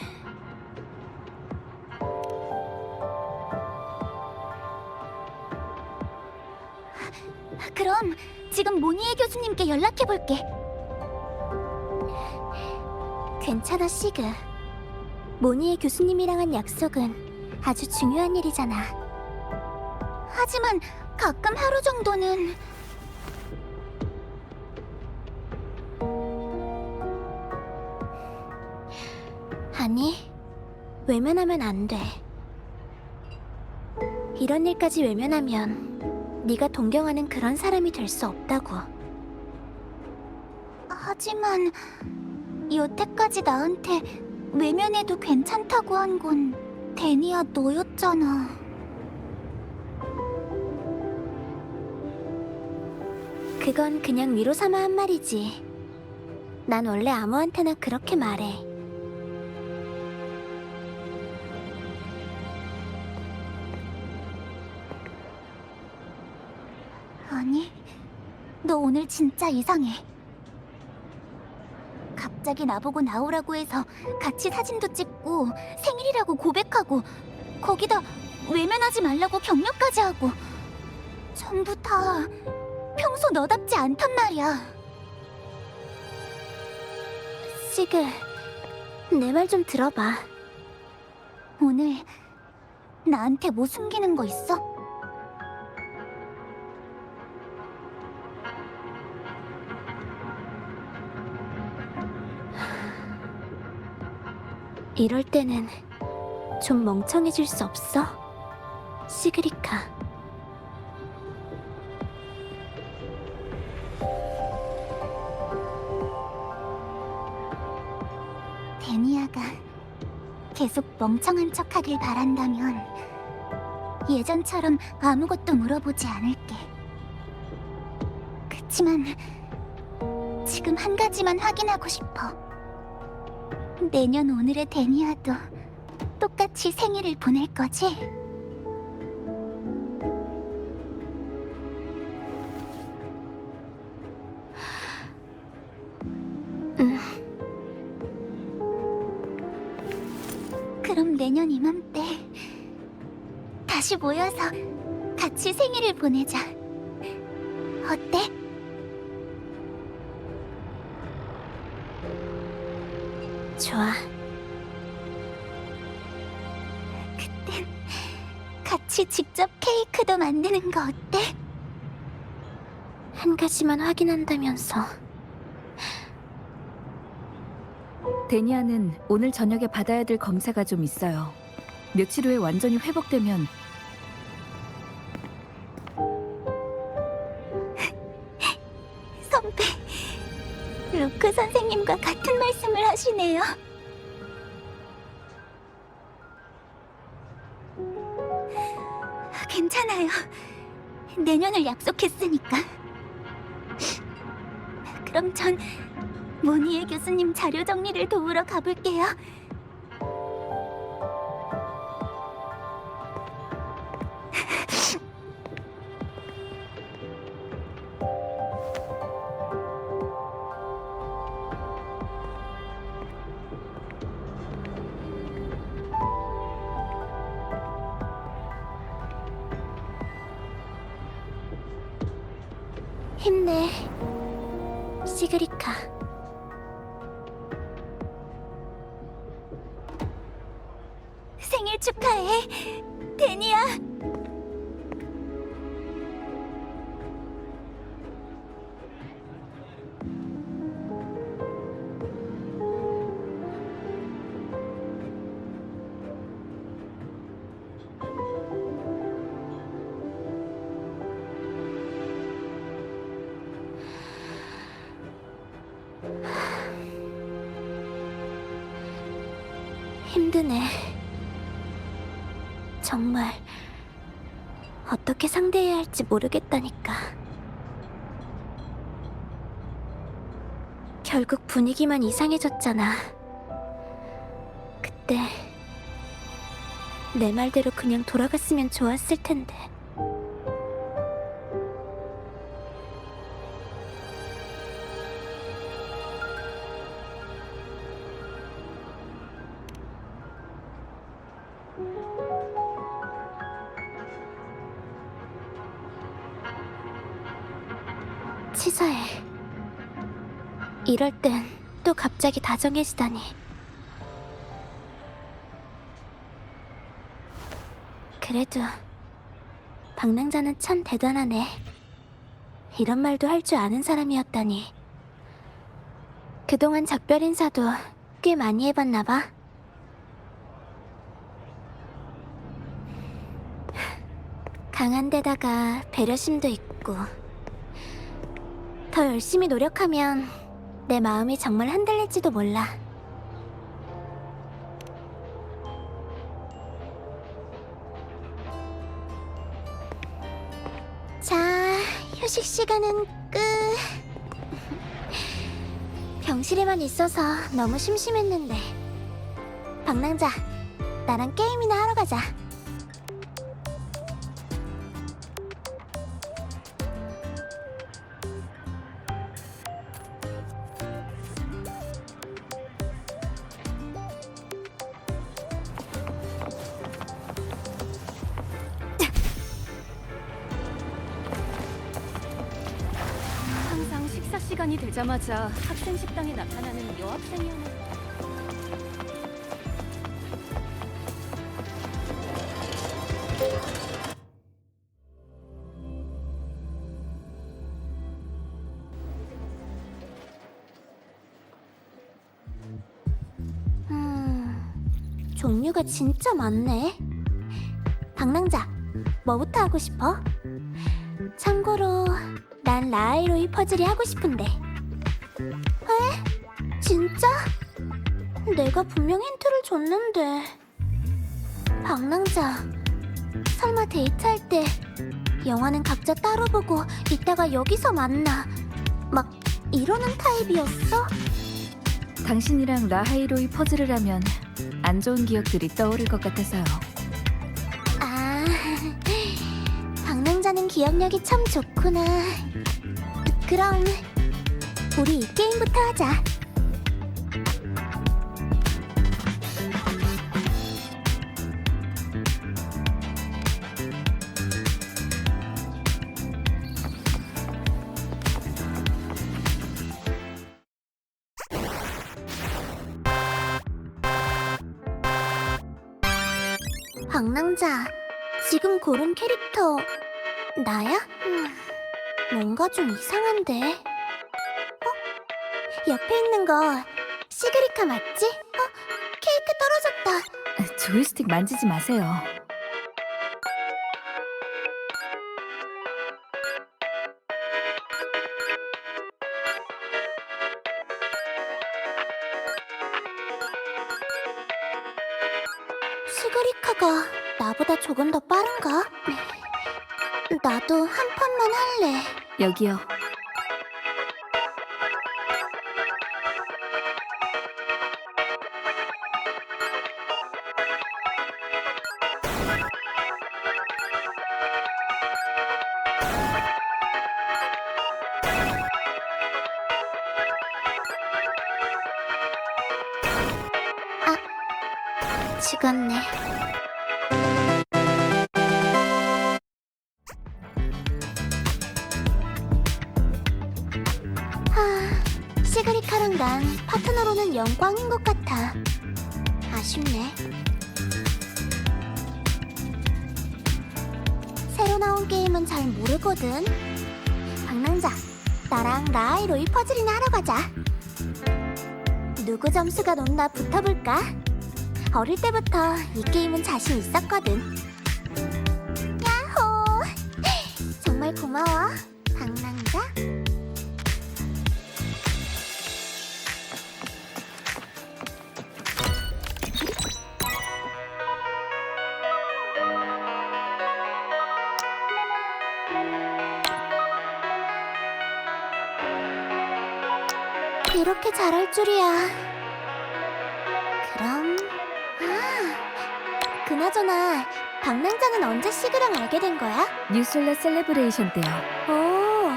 그럼 지금 모니에 교수님께 연락해볼게. 괜찮아, 시그. 모니의 교수님이랑 한 약속은 아주 중요한 일이잖아. 하지만 가끔 하루 정도는 아니, 외면하면 안 돼. 이런 일까지 외면하면 네가 동경하는 그런 사람이 될 수 없다고. 하지만 여태까지 나한테 외면해도 괜찮다고 한 건 데니야 너였잖아. 그건 그냥 위로 삼아 한 말이지. 난 원래 아무한테나 그렇게 말해. 아니, 너 오늘 진짜 이상해. 갑자기 나보고 나오라고 해서 같이 사진도 찍고 생일이라고 고백하고 거기다 외면하지 말라고 격려까지 하고 전부 다 평소 너답지 않단 말이야. 시글, 내 말 좀 들어봐. 오늘 나한테 뭐 숨기는 거 있어? 이럴 때는 좀 멍청해질 수 없어? 시그리카. 데니아가 계속 멍청한 척하길 바란다면 예전처럼 아무것도 물어보지 않을게. 그치만 지금 한 가지만 확인하고 싶어. 내년 오늘의 데니아도 똑같이 생일을 보낼 거지? 그럼 내년 이맘때 다시 모여서 같이 생일을 보내자. 어때? 좋아. 그땐 같이 직접 케이크도 만드는 거 어때? 한 가지만 확인한다면서. 데니아는 오늘 저녁에 받아야 될 검사가 좀 있어요. 며칠 후에 완전히 회복되면 선배, 루크 선생님과 같은 말씀을 하시네요. 괜찮아요. 내년을 약속했으니까. 그럼 전 모니에 교수님 자료 정리를 도우러 가볼게요. 힘내, 시그리카. 생일 축하해, 데니아. 힘드네. 정말 어떻게 상대해야 할지 모르겠다니까. 결국 분위기만 이상해졌잖아. 그때 내 말대로 그냥 돌아갔으면 좋았을 텐데. 치사해. 이럴 땐 또 갑자기 다정해지다니. 그래도 방랑자는 참 대단하네. 이런 말도 할 줄 아는 사람이었다니. 그동안 작별 인사도 꽤 많이 해봤나 봐. 강한 데다가 배려심도 있고. 더 열심히 노력하면 내 마음이 정말 흔들릴지도 몰라. 자, 휴식 시간은 끝. 병실에만 있어서 너무 심심했는데. 방랑자, 나랑 게임이나 하러 가자. 항상 식사 시간이 되자마자 학생 식당에 나타나는 여학생이었는데. 종류가 진짜 많네. 방랑자, 뭐부터 하고 싶어? 참고로 난 라이로이 퍼즐이 하고 싶은데. 에? 진짜? 내가 분명 힌트를 줬는데. 방랑자, 설마 데이트할 때 영화는 각자 따로 보고 이따가 여기서 만나 막 이러는 타입이었어? 당신이랑 라하이로이 퍼즐을 하면 안 좋은 기억들이 떠오를 것 같아서요. 아, 방랑자는 기억력이 참 좋구나. 그럼 우리 이 게임부터 하자. 방랑자, 지금 고른 캐릭터 나야? 뭔가 좀 이상한데. 옆에 있는 거 시그리카 맞지? 케이크 떨어졌다. 조이스틱 만지지 마세요. 시그리카가 나보다 조금 더 빠른가? 나도 한 판만 할래. 여기요. 죽었네. 시그리카랑 난 파트너로는 영광인 것 같아. 아쉽네. 새로 나온 게임은 잘 모르거든. 방랑자, 나랑 라이로이 퍼즐이나 하러 가자. 누구 점수가 높나 붙어볼까? 어릴 때부터 이 게임은 자신 있었거든. 야호! 정말 고마워, 방랑자. 이렇게 잘할 줄이야. 그럼 그나저나 방랑자는 언제 시그랑 알게 된 거야? 뉴슬라 셀레브레이션 때요. 오,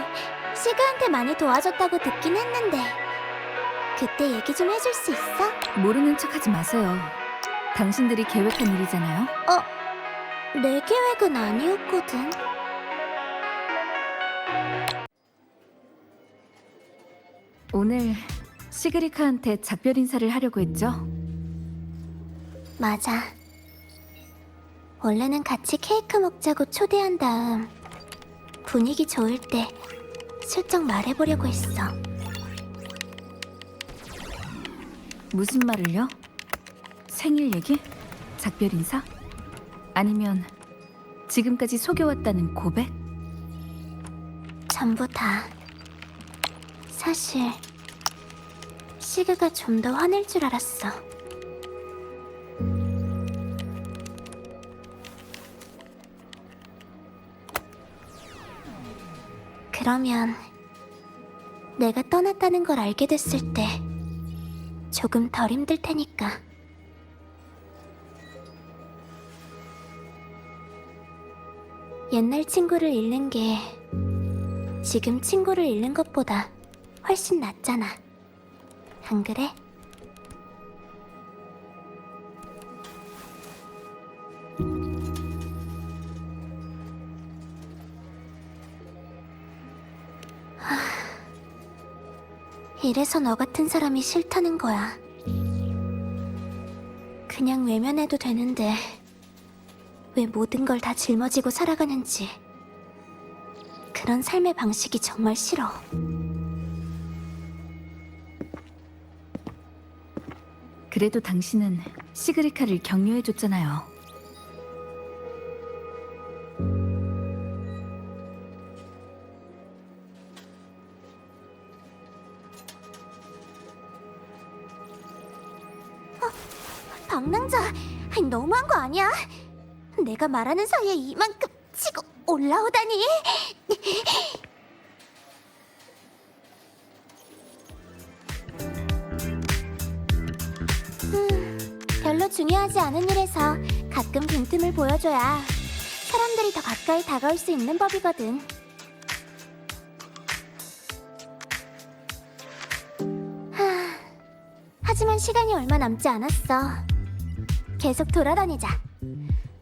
시그한테 많이 도와줬다고 듣긴 했는데 그때 얘기 좀 해줄 수 있어? 모르는 척하지 마세요. 당신들이 계획한 일이잖아요. 내 계획은 아니었거든. 오늘 시그리카한테 작별 인사를 하려고 했죠? 맞아. 원래는 같이 케이크 먹자고 초대한 다음 분위기 좋을 때 슬쩍 말해보려고 했어. 무슨 말을요? 생일 얘기? 작별 인사? 아니면 지금까지 속여왔다는 고백? 전부 다. 사실 시그가 좀 더 화낼 줄 알았어. 그러면 내가 떠났다는 걸 알게 됐을 때 조금 덜 힘들 테니까. 옛날 친구를 잃는 게 지금 친구를 잃는 것보다 훨씬 낫잖아. 안 그래? 이래서 너 같은 사람이 싫다는 거야. 그냥 외면해도 되는데 왜 모든 걸 다 짊어지고 살아가는지. 그런 삶의 방식이 정말 싫어. 그래도 당신은 시그리카를 격려해줬잖아요. 방랑자, 너무한 거 아니야? 내가 말하는 사이에 이만큼 치고 올라오다니. 별로 중요하지 않은 일에서 가끔 빈틈을 보여줘야 사람들이 더 가까이 다가올 수 있는 법이거든. 하지만 시간이 얼마 남지 않았어. 계속 돌아다니자.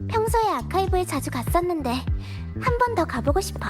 평소에 아카이브에 자주 갔었는데 한 번 더 가보고 싶어.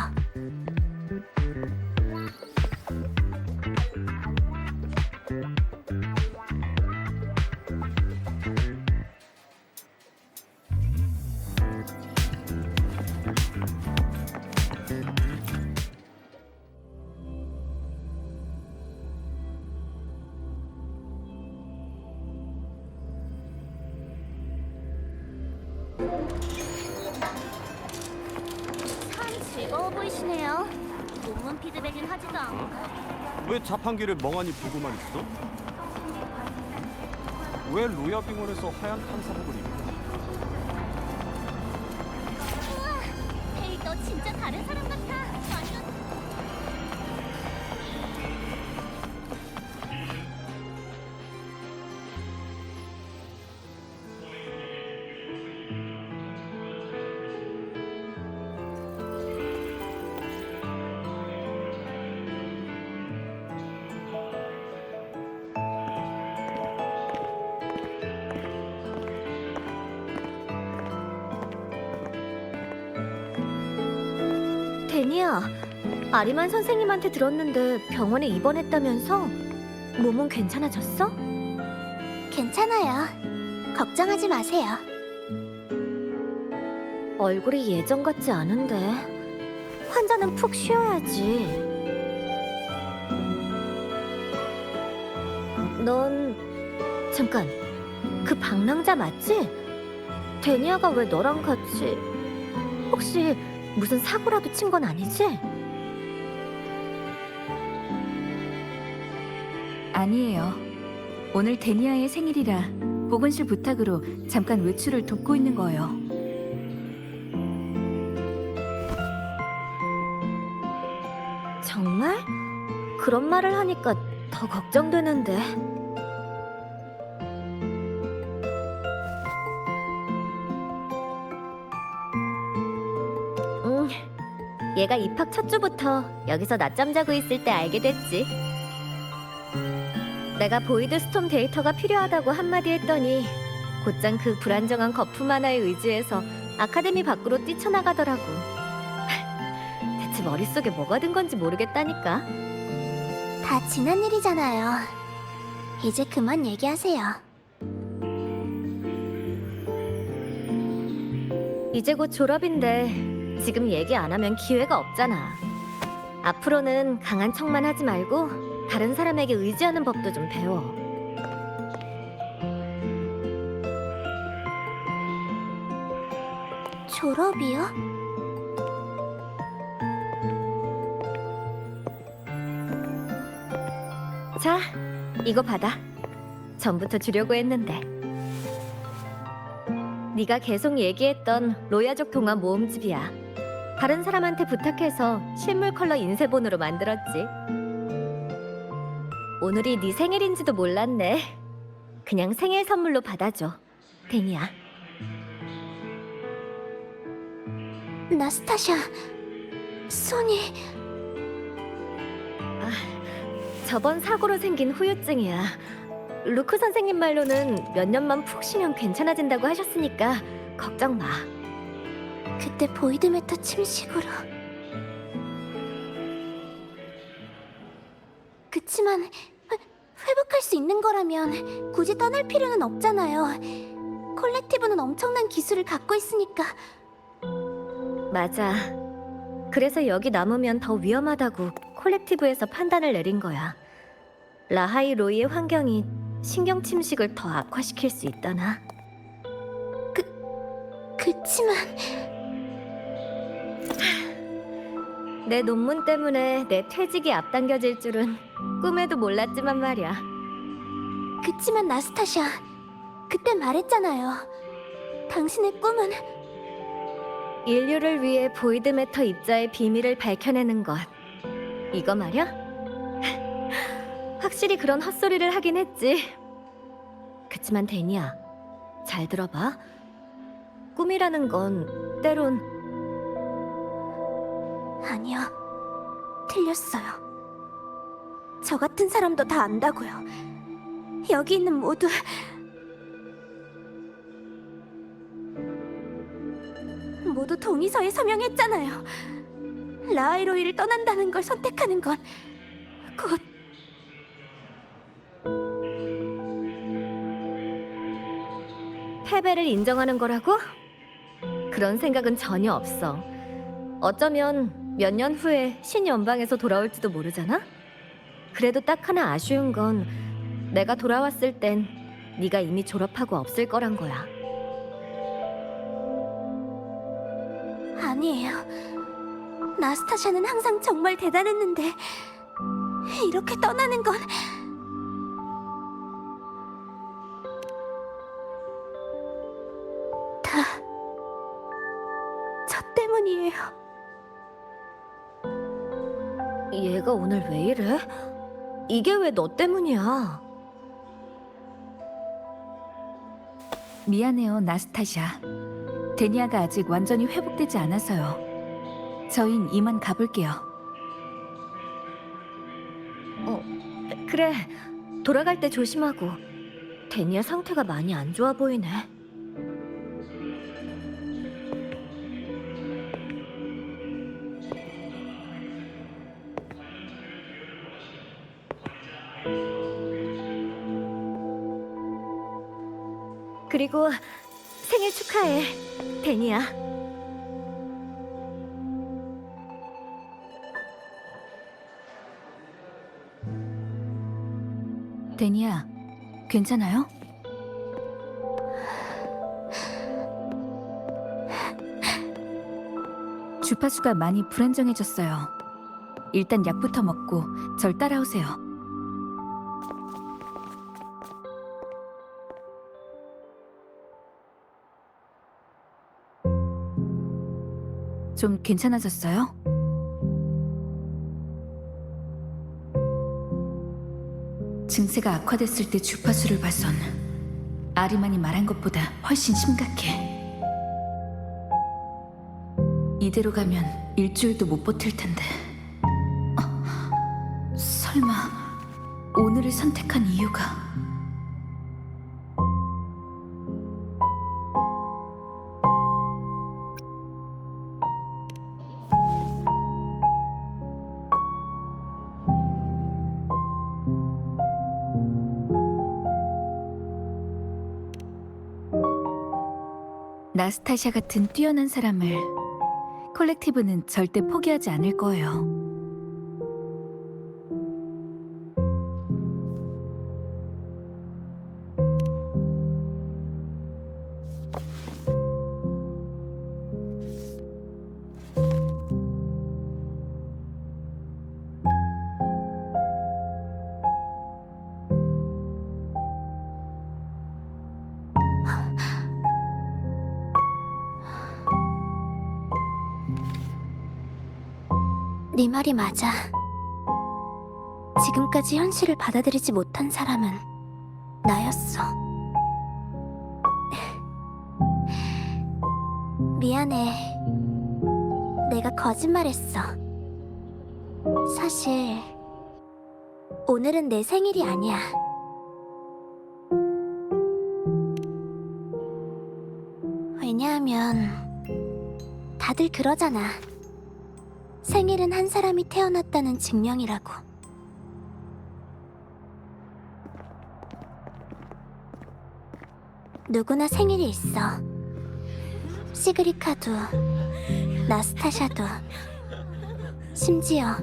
참 즐거워 보이시네요. 논문 피드백은 하지도 않고. 왜 자판기를 멍하니 보고만 있어? 왜 로야빙원에서 하얀 탐사복을 입어? 헤이, 너 진짜 다른 사람 같아. 완전. 데니야, 아리만 선생님한테 들었는데 병원에 입원했다면서? 몸은 괜찮아졌어? 괜찮아요. 걱정하지 마세요. 얼굴이 예전 같지 않은데. 환자는 푹 쉬어야지. 넌... 잠깐, 그 방랑자 맞지? 데니아가 왜 너랑 같이... 혹시 무슨 사고라도 친 건 아니지? 아니에요. 오늘 데니아의 생일이라 보건실 부탁으로 잠깐 외출을 돕고 있는 거예요. 정말? 그런 말을 하니까 더 걱정되는데. 얘가 입학 첫 주부터 여기서 낮잠 자고 있을 때 알게 됐지. 내가 보이드 스톰 데이터가 필요하다고 한마디 했더니 곧장 그 불안정한 거품 하나에 의지해서 아카데미 밖으로 뛰쳐나가더라고. 대체 머릿속에 뭐가 든 건지 모르겠다니까. 다 지난 일이잖아요. 이제 그만 얘기하세요. 이제 곧 졸업인데 지금 얘기 안 하면 기회가 없잖아. 앞으로는 강한 척만 하지 말고 다른 사람에게 의지하는 법도 좀 배워. 졸업이요? 자, 이거 받아. 전부터 주려고 했는데. 네가 계속 얘기했던 로야족 동화 모음집이야. 다른 사람한테 부탁해서 실물 컬러 인쇄본으로 만들었지. 오늘이 네 생일인지도 몰랐네. 그냥 생일 선물로 받아줘, 데니야. 나스타샤, 손이... 저번 사고로 생긴 후유증이야. 루크 선생님 말로는 몇 년만 푹 쉬면 괜찮아진다고 하셨으니까 걱정 마. 그때 보이드메터 침식으로... 그치만 회복할 수 있는 거라면 굳이 떠날 필요는 없잖아요. 콜렉티브는 엄청난 기술을 갖고 있으니까. 맞아. 그래서 여기 남으면 더 위험하다고 콜렉티브에서 판단을 내린 거야. 라하이 로이의 환경이 신경 침식을 더 악화시킬 수 있다나. 그치만... 내 논문 때문에 내 퇴직이 앞당겨질 줄은 꿈에도 몰랐지만 말이야. 그치만 나스타샤, 그때 말했잖아요. 당신의 꿈은... 인류를 위해 보이드 매터 입자의 비밀을 밝혀내는 것. 이거 말야? 확실히 그런 헛소리를 하긴 했지. 그치만 데니야, 잘 들어봐. 꿈이라는 건 때론... 아니요, 틀렸어요. 저 같은 사람도 다 안다고요. 여기 있는 모두... 모두 동의서에 서명했잖아요. 라하이로이를 떠난다는 걸 선택하는 건 곧... 패배를 인정하는 거라고? 그런 생각은 전혀 없어. 어쩌면 몇 년 후에 신연방에서 돌아올지도 모르잖아? 그래도 딱 하나 아쉬운 건 내가 돌아왔을 땐 네가 이미 졸업하고 없을 거란 거야. 아니에요. 나스타샤는 항상 정말 대단했는데 이렇게 떠나는 건... 다 저 때문이에요. 얘가 오늘 왜 이래? 이게 왜 너 때문이야? 미안해요, 나스타샤. 데니아가 아직 완전히 회복되지 않아서요. 저흰 이만 가볼게요. 그래, 돌아갈 때 조심하고. 데니아 상태가 많이 안 좋아 보이네. 그리고 생일 축하해, 데니야. 데니아, 괜찮아요? 주파수가 많이 불안정해졌어요. 일단 약부터 먹고 절 따라오세요. 좀 괜찮아졌어요? 증세가 악화됐을 때 주파수를 봐선 아리만이 말한 것보다 훨씬 심각해. 이대로 가면 일주일도 못 버틸 텐데. 설마 오늘을 선택한 이유가... 나스타샤 같은 뛰어난 사람을 콜렉티브는 절대 포기하지 않을 거예요. 네 말이 맞아. 지금까지 현실을 받아들이지 못한 사람은 나였어. 미안해. 내가 거짓말했어. 사실 오늘은 내 생일이 아니야. 왜냐하면 다들 그러잖아. 생일은 한 사람이 태어났다는 증명이라고. 누구나 생일이 있어. 시그리카도, 나스타샤도, 심지어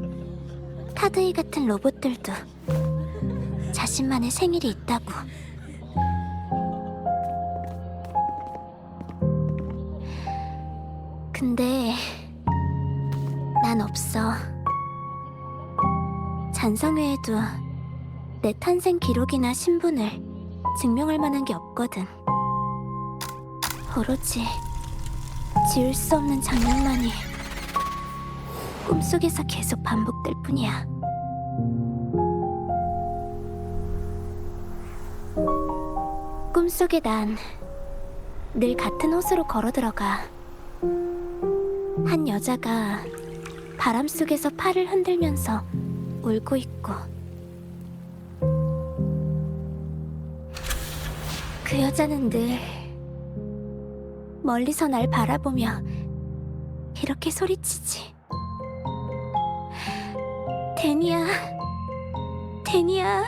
타드이 같은 로봇들도 자신만의 생일이 있다고. 근데 난 없어. 잔성회에도 내 탄생 기록이나 신분을 증명할 만한 게 없거든. 오로지 지울 수 없는 장면만이 꿈속에서 계속 반복될 뿐이야. 꿈속에 난 늘 같은 호수로 걸어 들어가. 한 여자가 바람 속에서 팔을 흔들면서 울고 있고, 그 여자는 늘 멀리서 날 바라보며 이렇게 소리치지. 데니야, 데니야,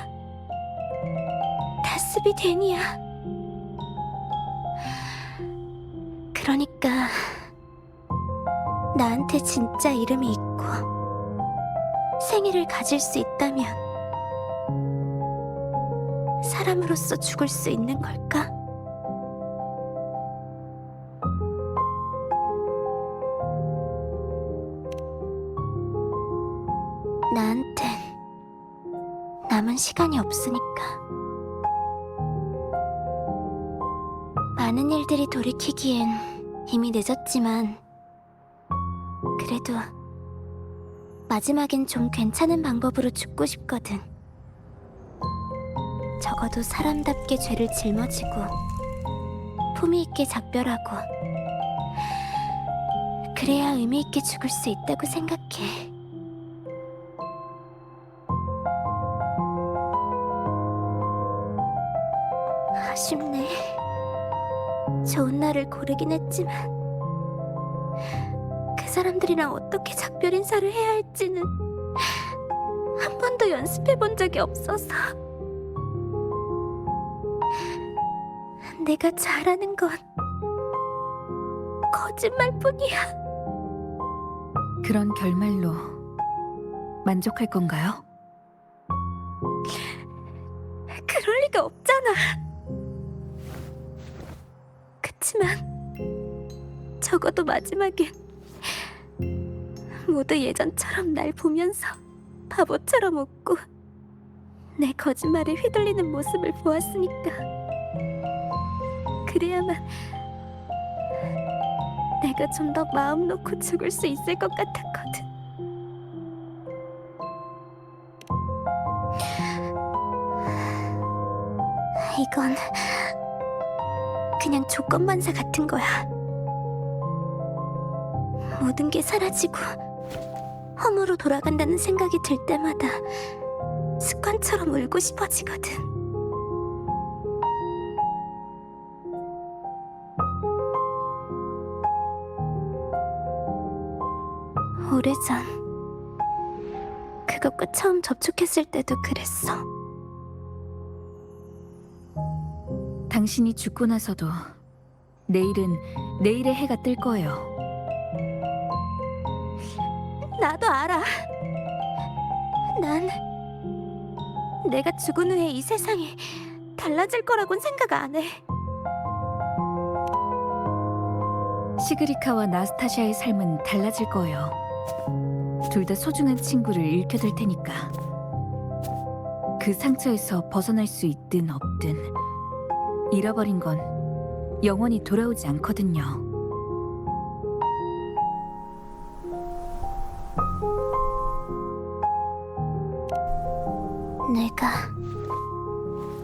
다스비 데니야. 그러니까 나한테 진짜 이름이 있고 생일을 가질 수 있다면 사람으로서 죽을 수 있는 걸까? 나한텐 남은 시간이 없으니까. 많은 일들이 돌이키기엔 이미 늦었지만 그래도 마지막엔 좀 괜찮은 방법으로 죽고 싶거든. 적어도 사람답게 죄를 짊어지고 품위 있게 작별하고, 그래야 의미 있게 죽을 수 있다고 생각해. 아쉽네. 좋은 날을 고르긴 했지만 그 사람들이랑 어떻게 작별 인사를 해야 할지는 한 번도 연습해 본 적이 없어서. 내가 잘하는 건 거짓말뿐이야. 그런 결말로 만족할 건가요? 그럴 리가 없잖아. 그치만 적어도 마지막엔 모두 예전처럼 날 보면서 바보처럼 웃고 내 거짓말에 휘둘리는 모습을 보았으니까. 그래야만 내가 좀 더 마음 놓고 죽을 수 있을 것 같았거든. 이건 그냥 조건반사 같은 거야. 모든 게 사라지고 험으로 돌아간다는 생각이 들 때마다 습관처럼 울고 싶어지거든. 오래전 그것과 처음 접촉했을 때도 그랬어. 당신이 죽고 나서도 내일은 내일의 해가 뜰 거예요. 나도 알아. 난 내가 죽은 후에 이 세상이 달라질 거라고는 생각 안 해. 시그리카와 나스타샤의 삶은 달라질 거예요. 둘 다 소중한 친구를 잃게 될 테니까. 그 상처에서 벗어날 수 있든 없든 잃어버린 건 영원히 돌아오지 않거든요. 내가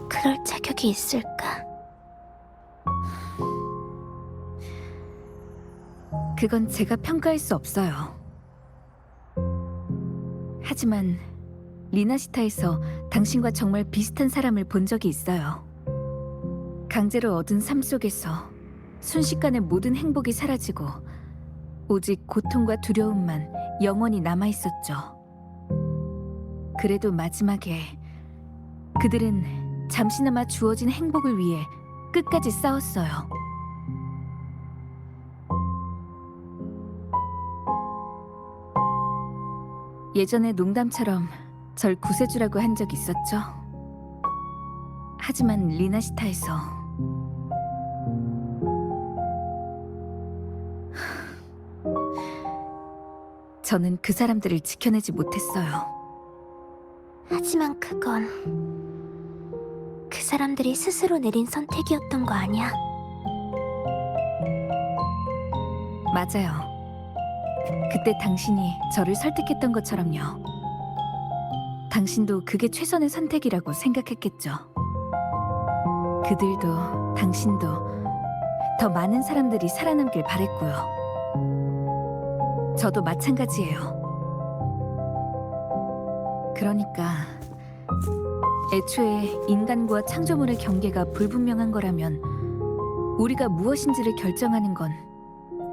그럴 자격이 있을까? 그건 제가 평가할 수 없어요. 하지만 리나시타에서 당신과 정말 비슷한 사람을 본 적이 있어요. 강제로 얻은 삶 속에서 순식간에 모든 행복이 사라지고 오직 고통과 두려움만 영원히 남아있었죠. 그래도 마지막에 그들은 잠시나마 주어진 행복을 위해 끝까지 싸웠어요. 예전에 농담처럼 절 구세주라고 한 적 있었죠. 하지만 리나시타에서 저는 그 사람들을 지켜내지 못했어요. 하지만 그건 그 사람들이 스스로 내린 선택이었던 거 아니야? 맞아요. 그때 당신이 저를 설득했던 것처럼요. 당신도 그게 최선의 선택이라고 생각했겠죠. 그들도 당신도 더 많은 사람들이 살아남길 바랬고요. 저도 마찬가지예요. 그러니까 애초에 인간과 창조물의 경계가 불분명한 거라면 우리가 무엇인지를 결정하는 건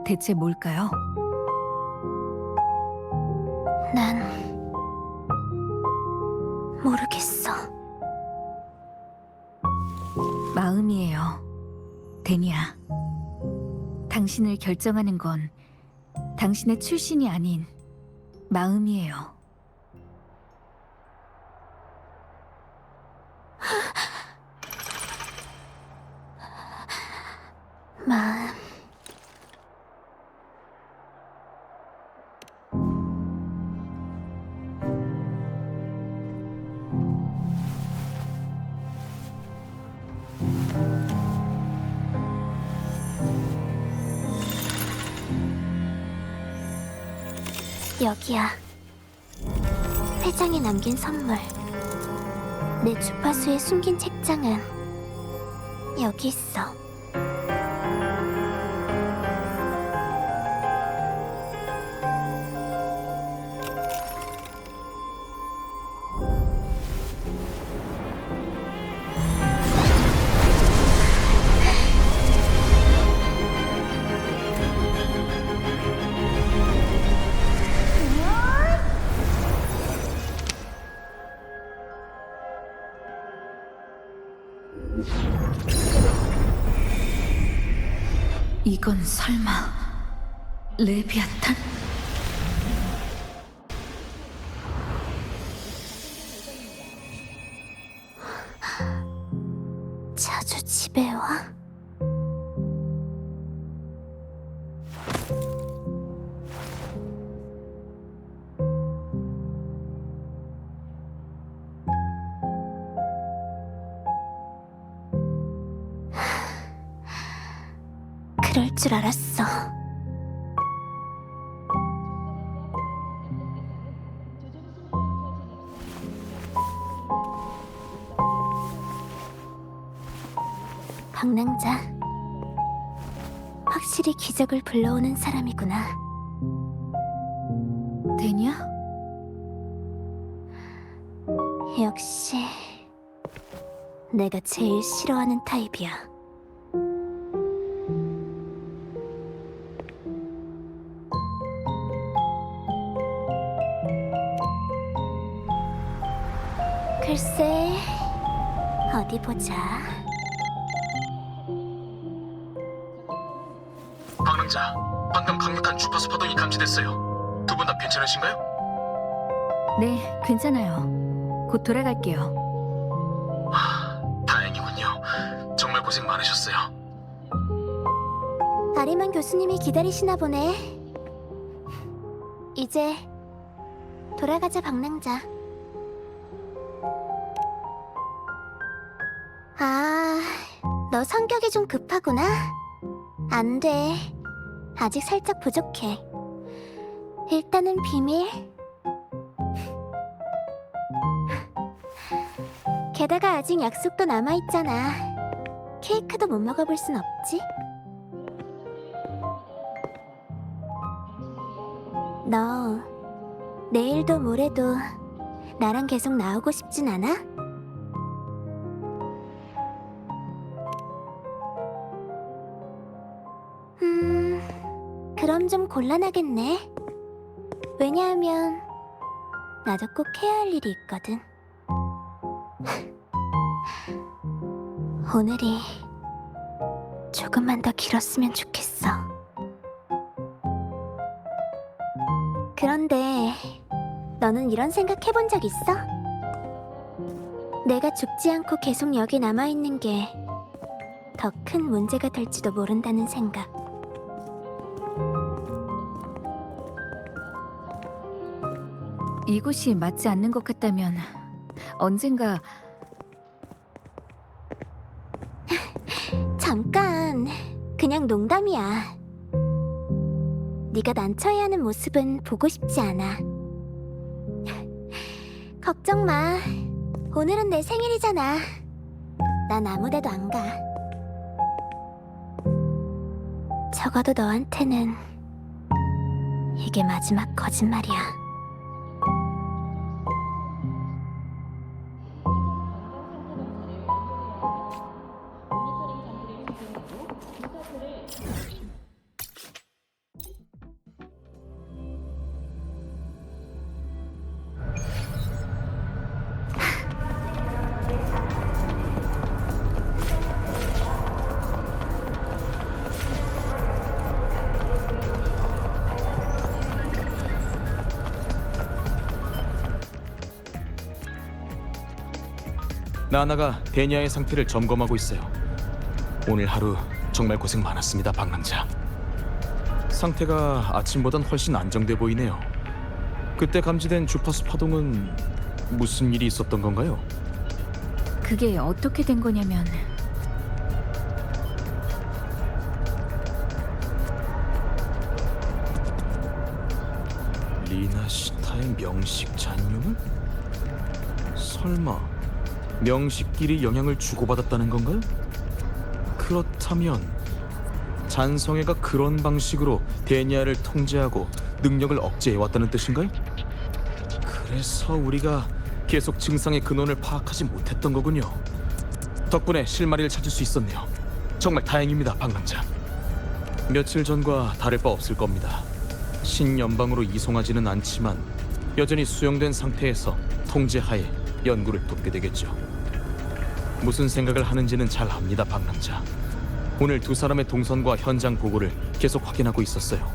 대체 뭘까요? 난 모르겠어. 마음이에요, 데니아. 당신을 결정하는 건 당신의 출신이 아닌 마음이에요. 마음. 여기야. 회장이 남긴 선물. 내 주파수에 숨긴 책장은 여기 있어. 이건 설마 레비아탄? 자주 집에 와? 그럴 줄 알았어. 방랑자. 확실히 기적을 불러오는 사람이구나. 데니아? 역시 내가 제일 싫어하는 타입이야. 글쎄, 어디 보자. 방랑자. 방금 강력한 주파수 파동이 감지됐어요. 두 분 다 괜찮으신가요? 네, 괜찮아요. 곧 돌아갈게요. 다행이군요. 정말 고생 많으셨어요. 아리만 교수님이 기다리시나 보네. 이제 돌아가자, 방랑자. 아, 너 성격이 좀 급하구나. 안 돼. 아직 살짝 부족해. 일단은 비밀. 게다가 아직 약속도 남아있잖아. 케이크도 못 먹어볼 순 없지? 너 내일도 모레도 나랑 계속 나오고 싶진 않아? 그럼 좀 곤란하겠네. 왜냐하면 나도 꼭 해야 할 일이 있거든. 오늘이 조금만 더 길었으면 좋겠어. 그런데 너는 이런 생각 해본 적 있어? 내가 죽지 않고 계속 여기 남아있는 게 더 큰 문제가 될지도 모른다는 생각. 이곳이 맞지 않는 것 같다면 언젠가 잠깐, 그냥 농담이야. 네가 난처해하는 모습은 보고 싶지 않아. 걱정 마. 오늘은 내 생일이잖아. 난 아무데도 안 가. 적어도 너한테는 이게 마지막 거짓말이야. 나나가 데니아의 상태를 점검하고 있어요. 오늘 하루 정말 고생 많았습니다, 방랑자. 상태가 아침보단 훨씬 안정돼 보이네요. 그때 감지된 주파수 파동은 무슨 일이 있었던 건가요? 그게 어떻게 된 거냐면 리나 시타의 명식 잔류물? 설마 명식끼리 영향을 주고받았다는 건가요? 그렇다면 잔성애가 그런 방식으로 데니아를 통제하고 능력을 억제해왔다는 뜻인가요? 그래서 우리가 계속 증상의 근원을 파악하지 못했던 거군요. 덕분에 실마리를 찾을 수 있었네요. 정말 다행입니다, 방랑자. 며칠 전과 다를 바 없을 겁니다. 신연방으로 이송하지는 않지만 여전히 수용된 상태에서 통제하에 연구를 돕게 되겠죠. 무슨 생각을 하는지는 잘 압니다, 방랑자. 오늘 두 사람의 동선과 현장 보고를 계속 확인하고 있었어요.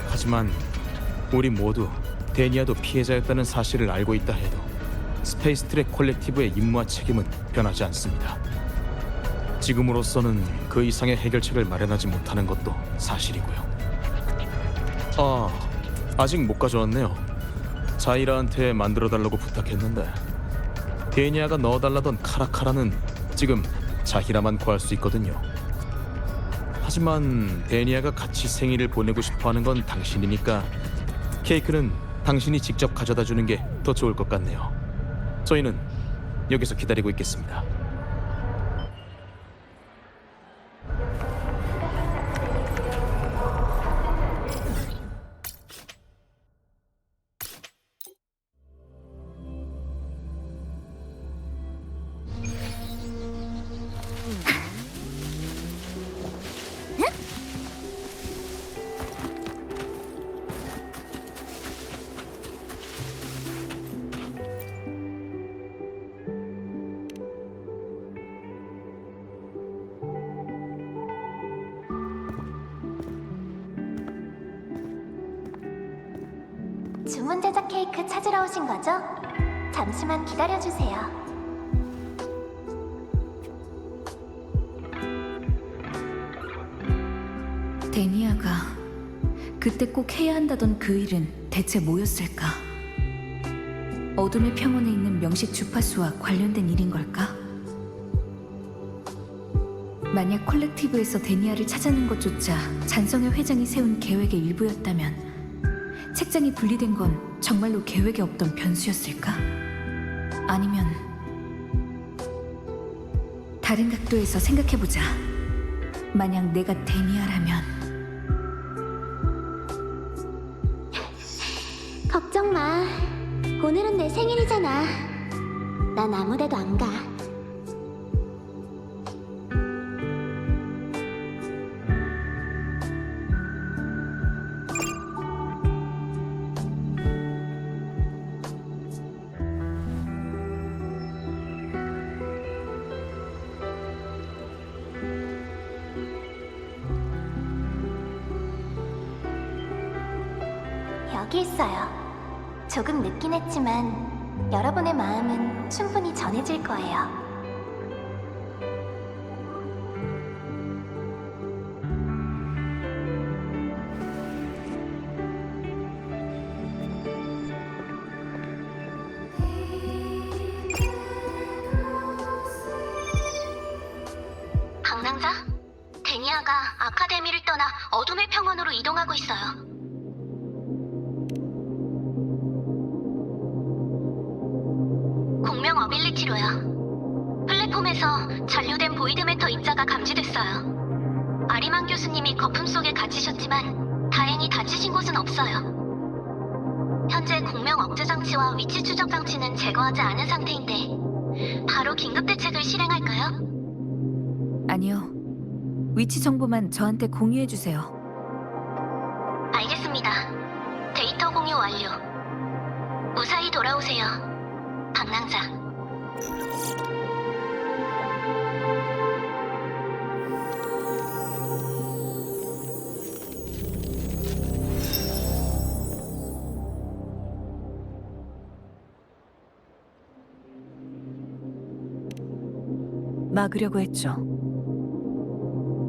하지만 우리 모두 데니아도 피해자였다는 사실을 알고 있다 해도 스페이스 트랙 콜렉티브의 임무와 책임은 변하지 않습니다. 지금으로서는 그 이상의 해결책을 마련하지 못하는 것도 사실이고요. 아직 못 가져왔네요. 자이라한테 만들어달라고 부탁했는데 데니아가 넣어달라던 카라카라는 지금 자히라만 구할 수 있거든요. 하지만 데니아가 같이 생일을 보내고 싶어하는 건 당신이니까 케이크는 당신이 직접 가져다 주는 게 더 좋을 것 같네요. 저희는 여기서 기다리고 있겠습니다. 주문 제작 케이크 찾으러 오신 거죠? 잠시만 기다려주세요. 데니아가 그때 꼭 해야 한다던 그 일은 대체 뭐였을까? 어둠의 평원에 있는 명식 주파수와 관련된 일인 걸까? 만약 콜렉티브에서 데니아를 찾아낸 것조차 잔성의 회장이 세운 계획의 일부였다면 책장이 분리된 건 정말로 계획에 없던 변수였을까? 아니면 다른 각도에서 생각해보자. 만약 내가 데니아라면 걱정 마. 오늘은 내 생일이잖아. 난 아무데도 안 가. 여기 있어요. 조금 늦긴 했지만 여러분의 마음은 충분히 전해질 거예요. 방랑자? 데니아가 아카데미를 떠나 어둠의 평원으로 이동하고 있어요. 공명 어빌리티로요. 플랫폼에서 잔류된 보이드 매터 입자가 감지됐어요. 아리만 교수님이 거품 속에 갇히셨지만 다행히 다치신 곳은 없어요. 현재 공명 억제 장치와 위치 추적 장치는 제거하지 않은 상태인데 바로 긴급 대책을 실행할까요? 아니요. 위치 정보만 저한테 공유해주세요. 알겠습니다. 데이터 공유 완료. 무사히 돌아오세요. 방랑자. 막으려고 했죠.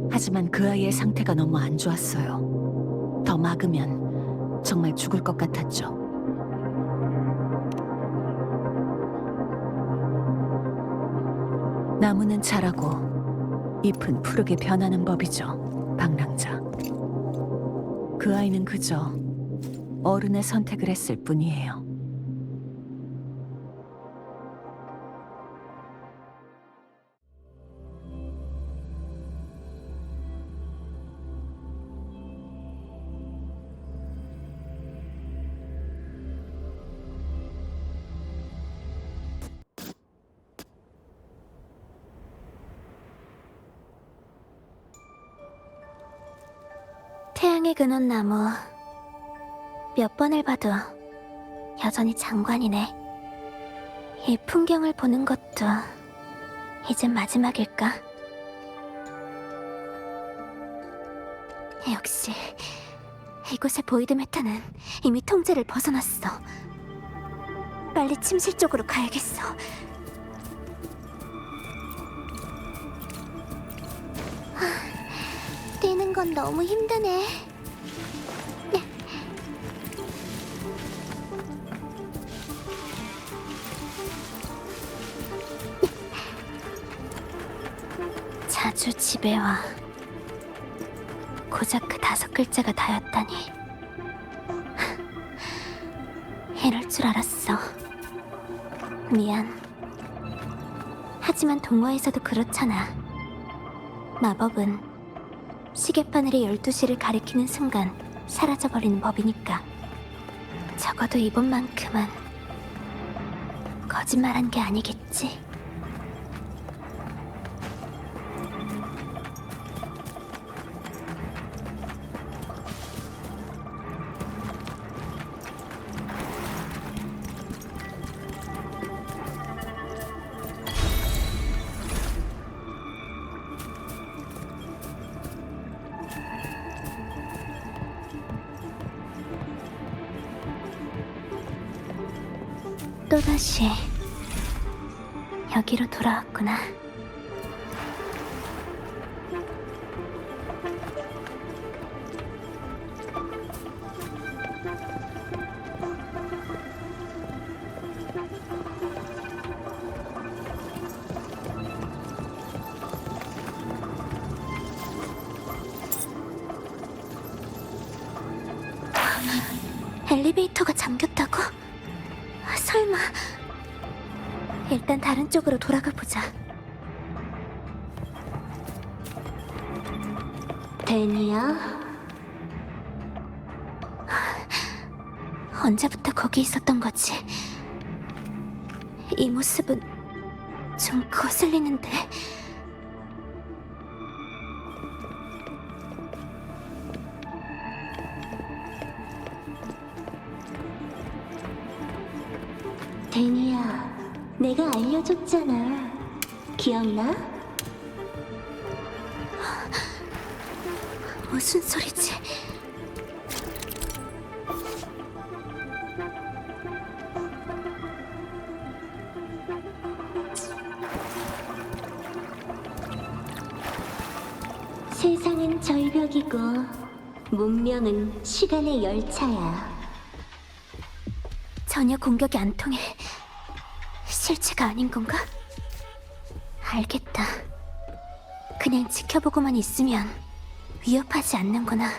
하지만 그 아이의 상태가 너무 안 좋았어요. 더 막으면 정말 죽을 것 같았죠. 나무는 자라고 잎은 푸르게 변하는 법이죠, 방랑자. 그 아이는 그저 어른의 선택을 했을 뿐이에요. 태양의 근원 나무. 몇 번을 봐도 여전히 장관이네. 이 풍경을 보는 것도 이제 마지막일까? 역시 이곳의 보이드 메타는 이미 통제를 벗어났어. 빨리 침실 쪽으로 가야겠어. 뛰는 건 너무 힘드네. 자주 집에 와. 고작 그 5글자가 다였다니. 이럴 줄 알았어. 미안. 하지만 동화에서도 그렇잖아. 마법은 시계바늘이 12시를 가리키는 순간 사라져버리는 법이니까. 적어도 이번만큼은 거짓말한 게 아니겠지. 또다시 여기로 돌아왔구나. 엘리베이터가 잠겼다고? 설마... 일단 다른 쪽으로 돌아가 보자. 데니야, 언제부터 거기 있었던 거지? 이 모습은 좀 거슬리는데. 데니야, 내가 알려줬잖아. 기억나? 무슨 소리지? 세상은 절벽이고 문명은 시간의 열차야. 전혀 공격이 안 통해. 실체가 아닌 건가? 알겠다. 그냥 지켜보고만 있으면 위협하지 않는구나.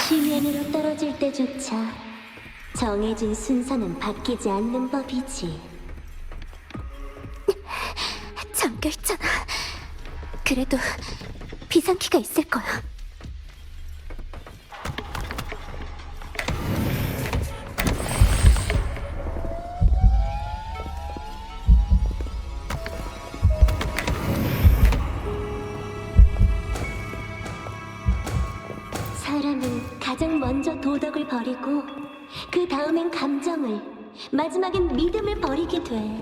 지면으로 떨어질 때조차 정해진 순서는 바뀌지 않는 법이지. 잠겨있잖아. 그래도 비상키가 있을 거야. 사람은 가장 먼저 도덕을 버리고 그 다음엔 감정을, 마지막엔 믿음을 버리게 돼.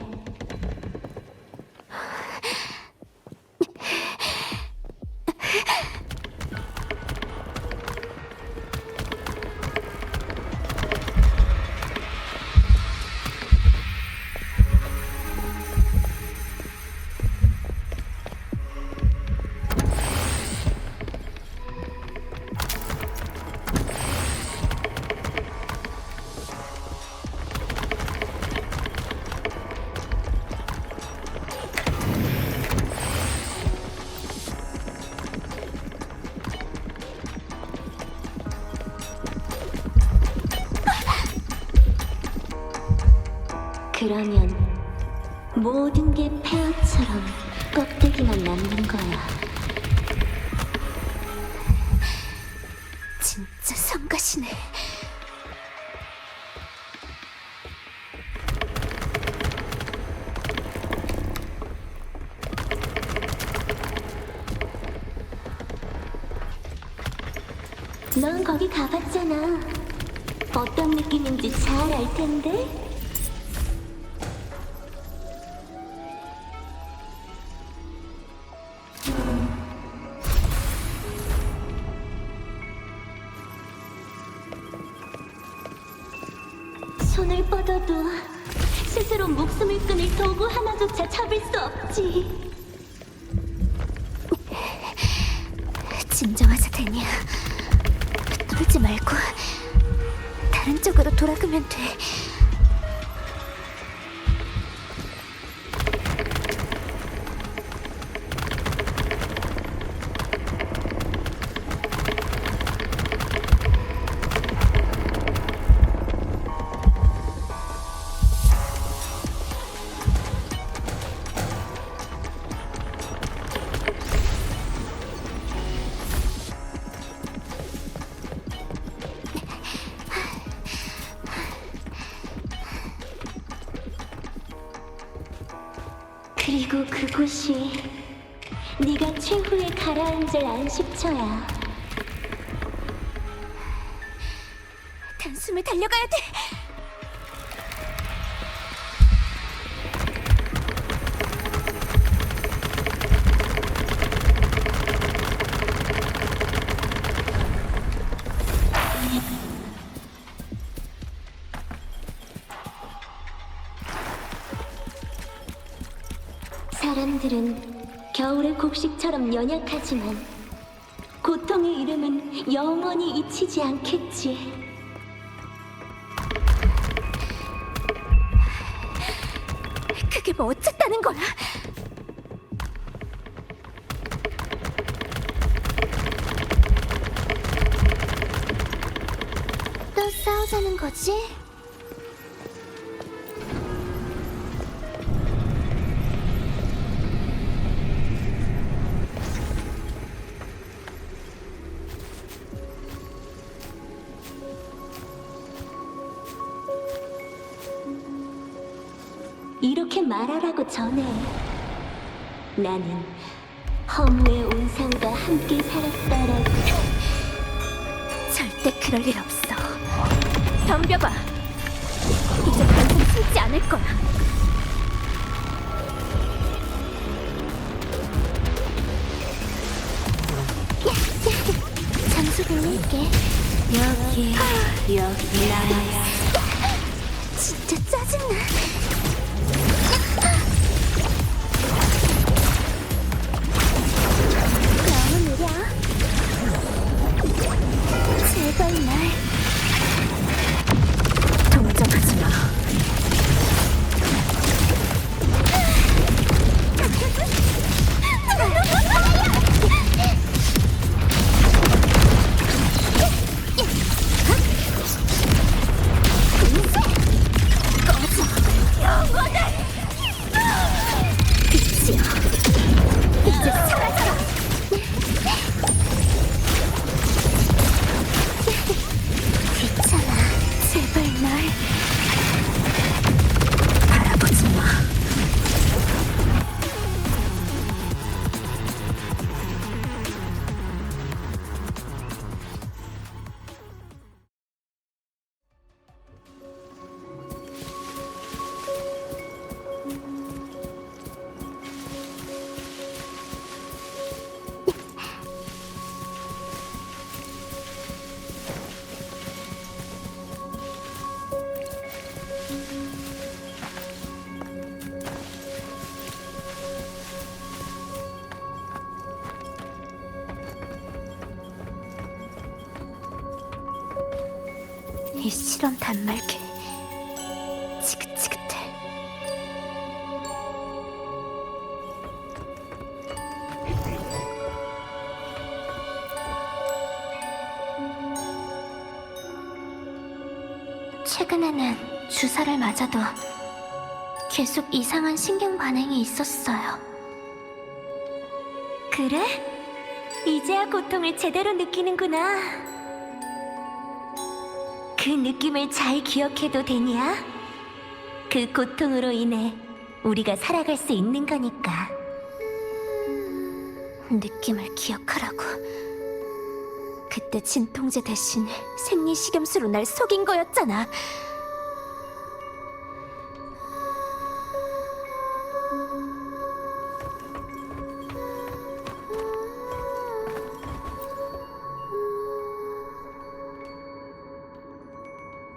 그러면 모든 게 폐허처럼 껍데기만 남는 거야. 진짜 성가시네. 넌 거기 가봤잖아. 어떤 느낌인지 잘 알 텐데. 손을 뻗어도 스스로 목숨을 끊을 도구 하나조차 잡을 수 없지. 진정하자, 데니야. 떨지 말고 다른 쪽으로 돌아가면 돼. 그리고 그곳이 네가 최후의 가라앉을 안식처야. 단숨에 달려가야 돼. 사람들은 겨울의 곡식처럼 연약하지만 고통의 이름은 영원히 잊히지 않겠지. 그게 뭐 어쨌다는 거야? 또 싸우자는 거지? 이렇게 말하라고 전해. 나는 허무의 온상과 함께 살았다라고. 절대 그럴 일 없어. 덤벼봐. 이제 더 이상 숨지 않을 거야. 장소 돌릴게. 여기 나야. 진짜 짜증나. 너무 느려. 제발 날 동정하지 마. 빛이여, 이제 사라져라. 귀찮아. 제발 날 바라보지 마. 이 실험 단말기 지긋지긋해. 최근에는 주사를 맞아도 계속 이상한 신경 반응이 있었어요. 그래? 이제야 고통을 제대로 느끼는구나. 그 느낌을 잘 기억해도 되냐? 그 고통으로 인해 우리가 살아갈 수 있는 거니까. 느낌을 기억하라고. 그때 진통제 대신 생리식염수로 날 속인 거였잖아.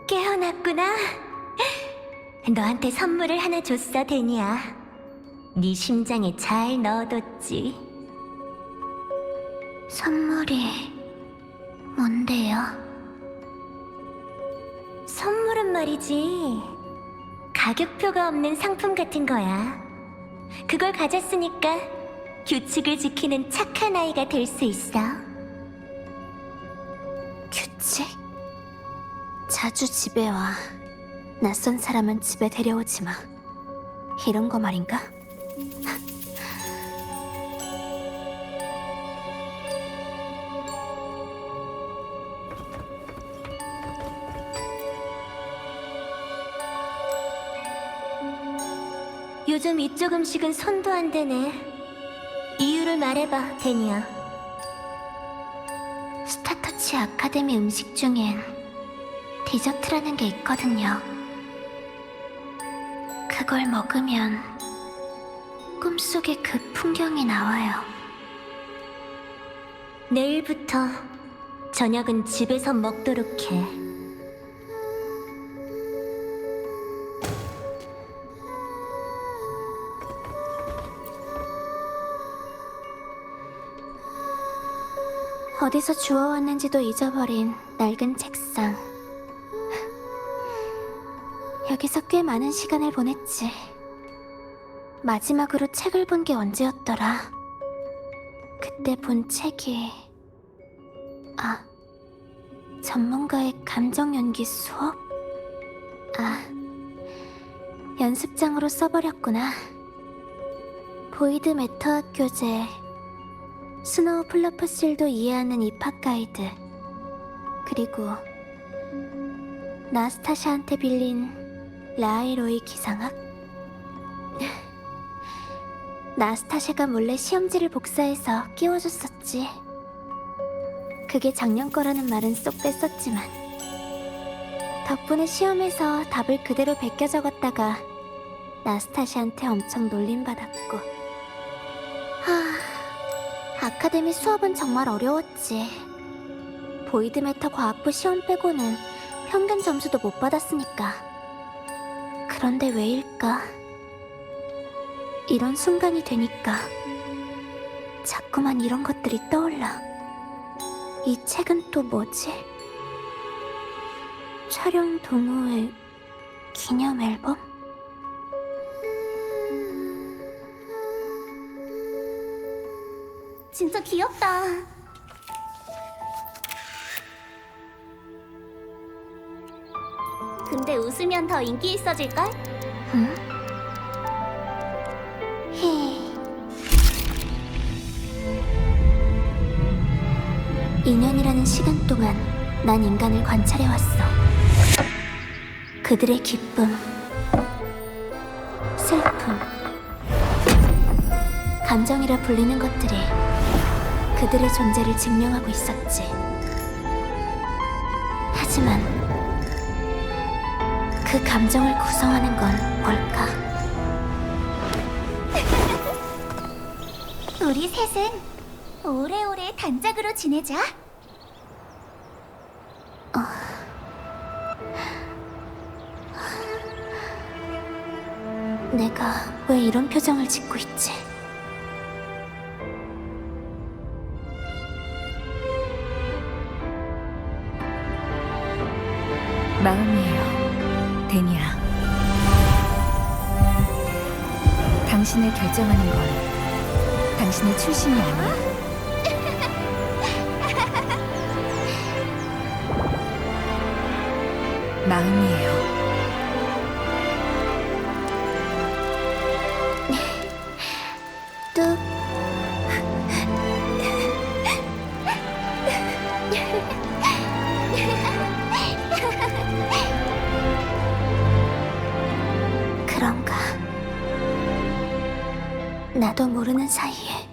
깨어났구나. 너한테 선물을 하나 줬어, 데니야. 네 심장에 잘 넣어뒀지. 선물이 뭔데요? 선물은 말이지. 가격표가 없는 상품 같은 거야. 그걸 가졌으니까 규칙을 지키는 착한 아이가 될 수 있어. 규칙? 자주 집에 와. 낯선 사람은 집에 데려오지 마. 이런 거 말인가? 요즘 이쪽 음식은 손도 안 대네. 이유를 말해봐, 데니야. 스타터치 아카데미 음식 중엔 디저트라는 게 있거든요. 그걸 먹으면 꿈속에 그 풍경이 나와요. 내일부터 저녁은 집에서 먹도록 해. 어디서 주워왔는지도 잊어버린 낡은 책상. 여기서 꽤 많은 시간을 보냈지. 마지막으로 책을 본 게 언제였더라? 그때 본 책이... 전문가의 감정 연기 수업? 연습장으로 써버렸구나. 보이드 메터 학교제, 스노우 플러프실도 이해하는 입학 가이드, 그리고 나스타샤한테 빌린 라이로이 기상학? 나스타샤가 몰래 시험지를 복사해서 끼워줬었지. 그게 작년 거라는 말은 쏙 뺐었지만 덕분에 시험에서 답을 그대로 베껴 적었다가 나스타샤한테 엄청 놀림받았고. 아카데미 수업은 정말 어려웠지. 보이드 메터 과학부 시험 빼고는 평균 점수도 못 받았으니까. 그런데 왜일까? 이런 순간이 되니까 자꾸만 이런 것들이 떠올라. 이 책은 또 뭐지? 촬영 동호회 기념 앨범? 진짜 귀엽다. 근데 웃으면 더 인기 있어질걸? 응? 히... 2년이라는 시간 동안 난 인간을 관찰해왔어. 그들의 기쁨, 슬픔, 감정이라 불리는 것들이 그들의 존재를 증명하고 있었지. 하지만 그 감정을 구성하는 건 뭘까? 우리 셋은 오래오래 단짝으로 지내자. 내가 왜 이런 표정을 짓고 있지? 마음이에요, 데니야. 당신을 결정하는 건 당신의 출신이 아니야. 마음이에요. 뚝. 그런가? 나도 모르는 사이에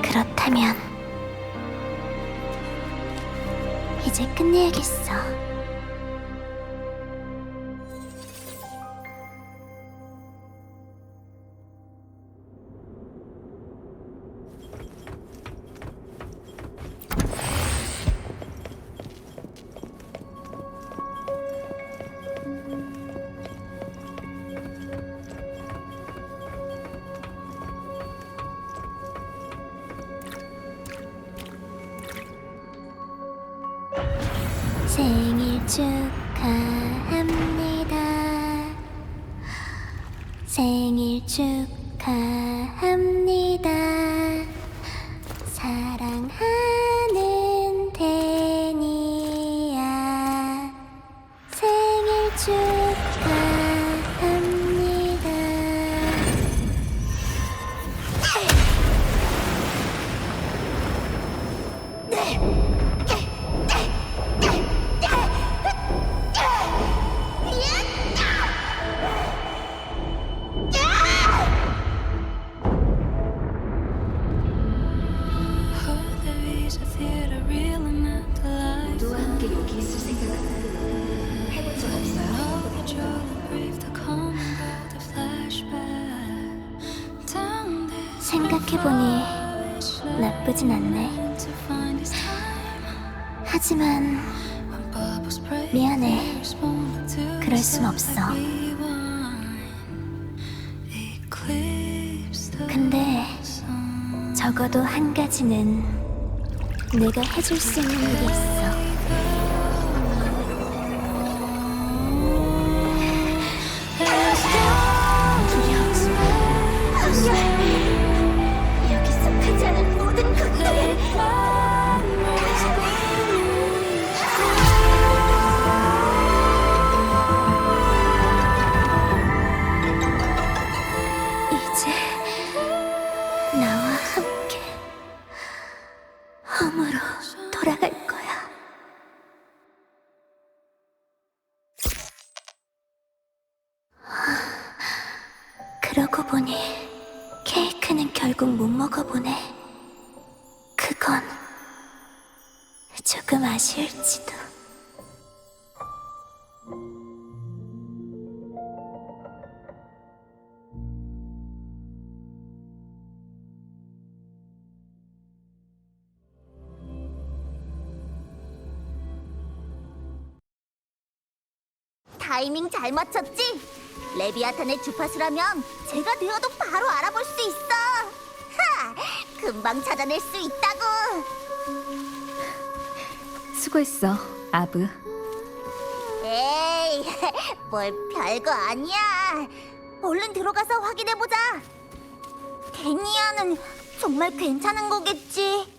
그렇다면 이제 끝내야겠어. 축하합니다. 생일 축하합니다. 사랑하는 데니야. 생일 축하합니다. 누와 함께 여기 있을 생각은 해본 적 없어요? 생각해보니 나쁘진 않네. 하지만 미안해. 그럴 순 없어. 근데 적어도 한 가지는 내가 해줄 수 있는 일이 있어. 여기 속하지 않은 모든 것들을 이제 나와 함께 홈으로 돌아갈 거야. 그러고 보니 케이크는 결국 못 먹어보네. 그건 조금 아쉬울지도. 타이밍 잘 맞췄지? 레비아탄의 주파수라면 제가 되어도 바로 알아볼 수 있어. 하! 금방 찾아낼 수 있다고. 수고했어, 아브. 에이, 뭘 별거 아니야. 얼른 들어가서 확인해보자. 데니아는 정말 괜찮은 거겠지?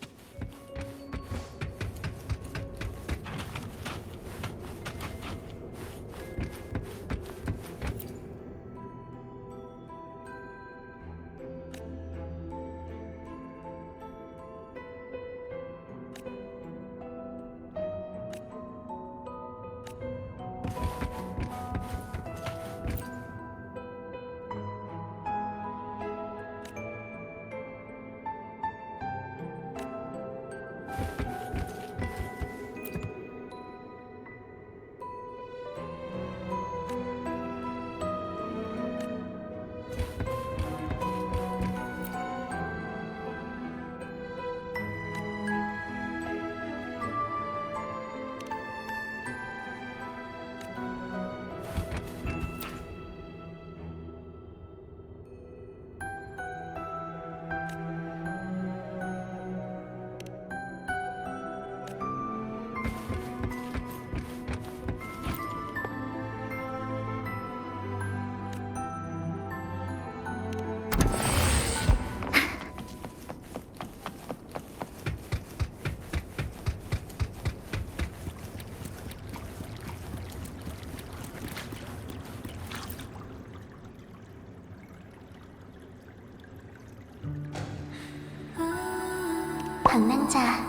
방랑자,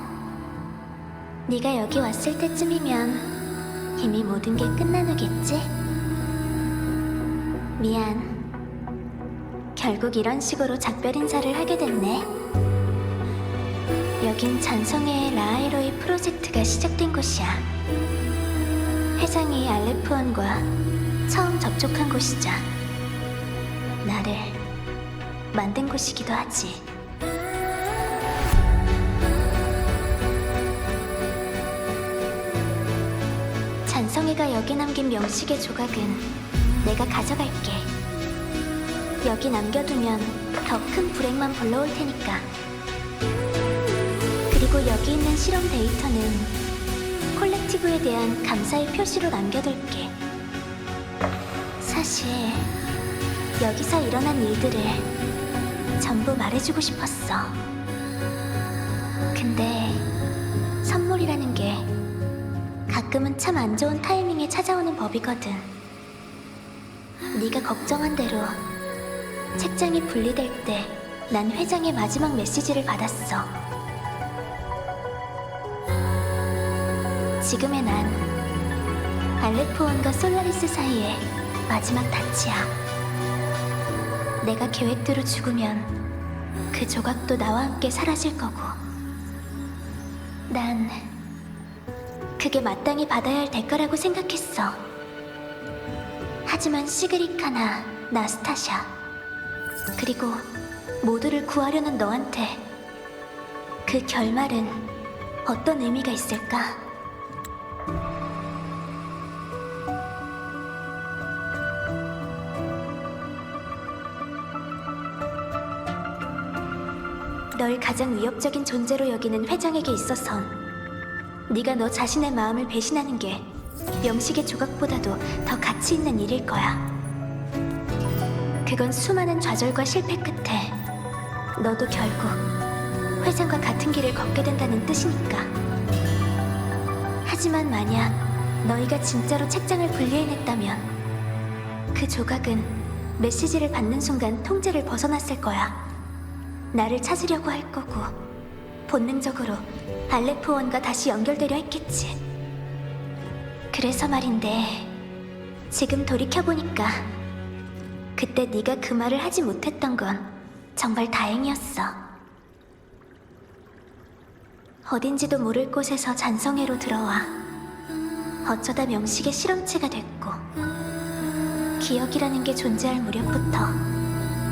네가 여기 왔을 때쯤이면 이미 모든 게 끝난 후겠지? 미안. 결국 이런 식으로 작별 인사를 하게 됐네. 여긴 잔성의 라아이로이 프로젝트가 시작된 곳이야. 회장이 알레프온과 처음 접촉한 곳이자 나를 만든 곳이기도 하지. 잔성이가 여기 남긴 명식의 조각은 내가 가져갈게. 여기 남겨두면 더 큰 불행만 불러올 테니까. 그리고 여기 있는 실험 데이터는 콜렉터 콜렉티브에 대한 감사의 표시로 남겨둘게. 사실 여기서 일어난 일들을 전부 말해주고 싶었어. 근데 선물이라는 게 가끔은 참 안 좋은 타이밍에 찾아오는 법이거든. 네가 걱정한 대로 책장이 분리될 때 난 회장의 마지막 메시지를 받았어. 지금의 난 알레프온과 솔라리스 사이의 마지막 닻이야. 내가 계획대로 죽으면 그 조각도 나와 함께 사라질 거고, 난 그게 마땅히 받아야 할 대가라고 생각했어. 하지만 시그리카나 나스타샤, 그리고 모두를 구하려는 너한테 그 결말은 어떤 의미가 있을까? 널 가장 위협적인 존재로 여기는 회장에게 있어선 네가 너 자신의 마음을 배신하는 게 명식의 조각보다도 더 가치 있는 일일 거야. 그건 수많은 좌절과 실패 끝에 너도 결국 회장과 같은 길을 걷게 된다는 뜻이니까. 하지만 만약 너희가 진짜로 책장을 분리해냈다면 그 조각은 메시지를 받는 순간 통제를 벗어났을 거야. 나를 찾으려고 할 거고 본능적으로 알레프원과 다시 연결되려 했겠지. 그래서 말인데 지금 돌이켜보니까 그때 네가 그 말을 하지 못했던 건 정말 다행이었어. 어딘지도 모를 곳에서 잔성애로 들어와 어쩌다 명식의 실험체가 됐고, 기억이라는 게 존재할 무렵부터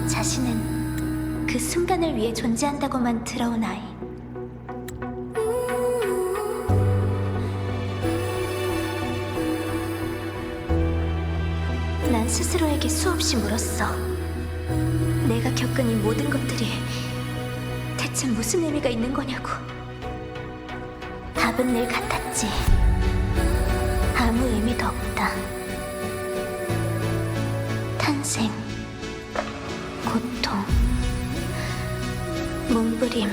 자신은 그 순간을 위해 존재한다고만 들어온 아이. 난 스스로에게 수없이 물었어. 내가 겪은 이 모든 것들이 대체 무슨 의미가 있는 거냐고. 답은 늘 같았지. 아무 의미도 없다. 탄생, 고통, 몸부림,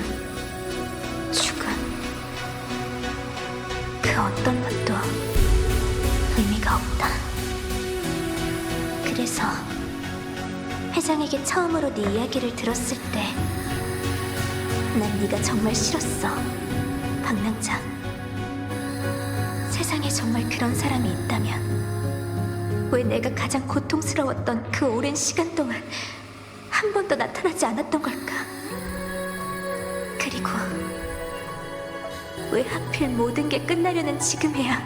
죽음. 그 어떤 것도 의미가 없다. 그래서 회장에게 처음으로 네 이야기를 들었을 때 난 네가 정말 싫었어, 박랑장. 세상에 정말 그런 사람이 있다면 왜 내가 가장 고통스러웠던 그 오랜 시간 동안 한 번도 나타나지 않았던 걸까? 그리고 왜 하필 모든 게 끝나려는 지금에야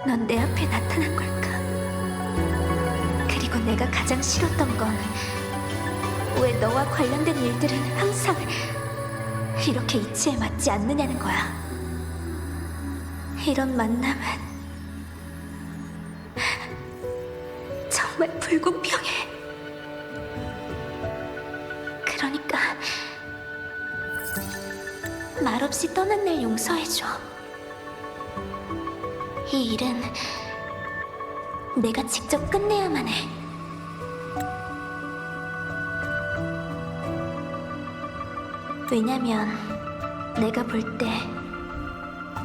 넌 내 앞에 나타난 걸까? 그리고 내가 가장 싫었던 건 왜 너와 관련된 일들은 항상 이렇게 이치에 맞지 않느냐는 거야. 이런 만남은 정말 불공평해. 그러니까 말없이 떠난 날 용서해줘. 이 일은 내가 직접 끝내야만 해. 왜냐면 내가 볼 때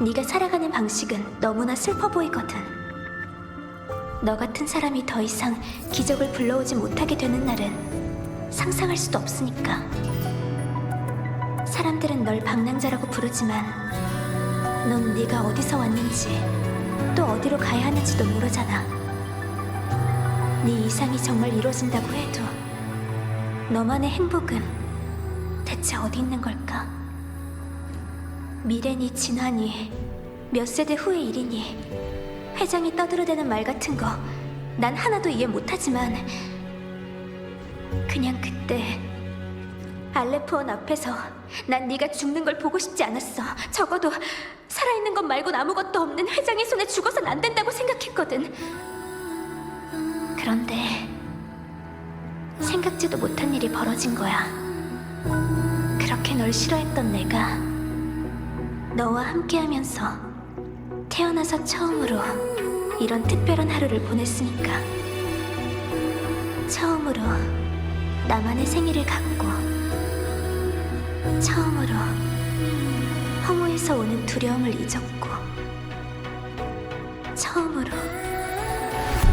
네가 살아가는 방식은 너무나 슬퍼 보이거든. 너 같은 사람이 더 이상 기적을 불러오지 못하게 되는 날은 상상할 수도 없으니까. 사람들은 널 방랑자라고 부르지만 넌 네가 어디서 왔는지 또 어디로 가야 하는지도 모르잖아. 네 이상이 정말 이루어진다고 해도 너만의 행복은 대체 어디 있는 걸까? 미래니 진화니 몇 세대 후의 일이니 회장이 떠들어대는 말 같은 거 난 하나도 이해 못하지만 그냥 그때 알레프온 앞에서 난 네가 죽는 걸 보고 싶지 않았어. 적어도 살아있는 것 말곤 아무것도 없는 회장의 손에 죽어선 안 된다고 생각했거든. 그런데 생각지도 못한 일이 벌어진 거야. 그렇게 널 싫어했던 내가 너와 함께하면서 태어나서 처음으로 이런 특별한 하루를 보냈으니까. 처음으로 나만의 생일을 갖고, 처음으로 허무에서 오는 두려움을 잊었고, 처음으로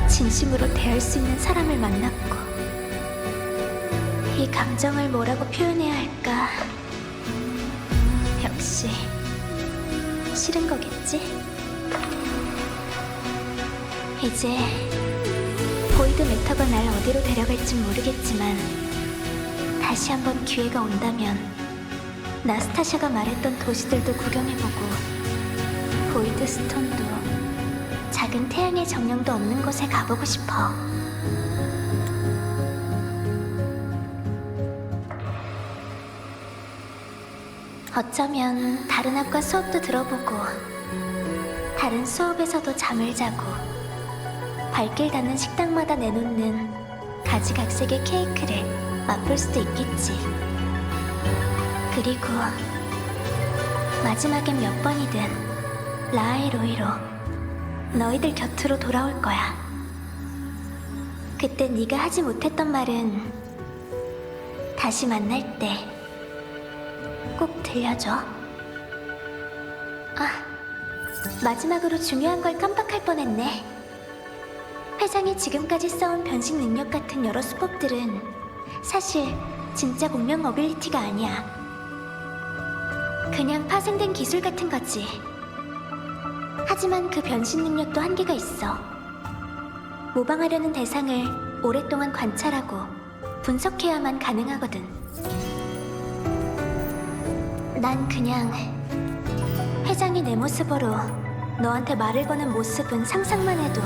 진심으로 대할 수 있는 사람을 만났고, 이 감정을 뭐라고 표현해야 할까? 역시 싫은 거겠지? 이제 보이드 매터가 날 어디로 데려갈진 모르겠지만 다시 한번 기회가 온다면 나스타샤가 말했던 도시들도 구경해보고 보이드 스톤도 작은 태양의 정령도 없는 곳에 가보고 싶어. 어쩌면 다른 학과 수업도 들어보고 다른 수업에서도 잠을 자고 발길 닿는 식당마다 내놓는 가지각색의 케이크를 맛볼 수도 있겠지. 그리고 마지막엔 몇 번이든 라에로이로 너희들 곁으로 돌아올 거야. 그때 네가 하지 못했던 말은 다시 만날 때 꼭 들려줘. 아, 마지막으로 중요한 걸 깜빡할 뻔했네. 회장이 지금까지 써온 변신 능력 같은 여러 수법들은 사실 진짜 공명 어빌리티가 아니야. 그냥 파생된 기술 같은 거지. 하지만 그 변신 능력도 한계가 있어. 모방하려는 대상을 오랫동안 관찰하고 분석해야만 가능하거든. 난 그냥 회장이 내 모습으로 너한테 말을 거는 모습은 상상만 해도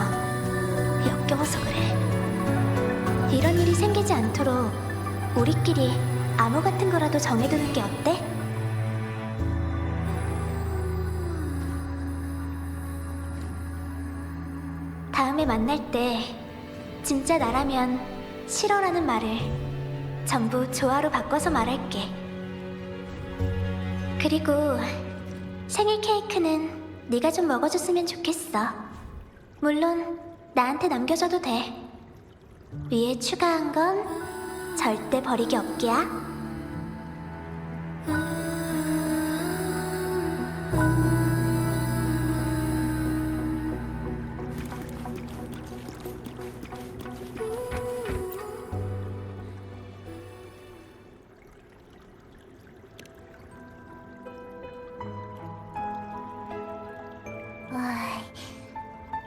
역겨워서 그래. 이런 일이 생기지 않도록 우리끼리 암호 같은 거라도 정해두는 게 어때? 다음에 만날 때 진짜 나라면 싫어라는 말을 전부 좋아로 바꿔서 말할게. 그리고 생일 케이크는 네가 좀 먹어줬으면 좋겠어. 물론 나한테 남겨줘도 돼. 위에 추가한 건 절대 버리기 없게야.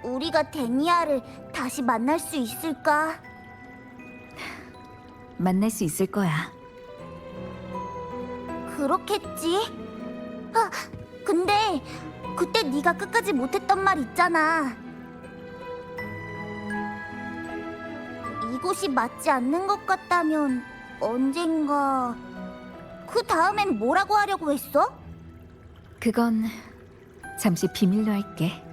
우리가 데니아를 다시 만날 수 있을까? 만날 수 있을 거야. 그렇겠지. 아, 근데 그때 네가 끝까지 못했던 말 있잖아. 이곳이 맞지 않는 것 같다면 언젠가. 그 다음엔 뭐라고 하려고 했어? 그건 잠시 비밀로 할게.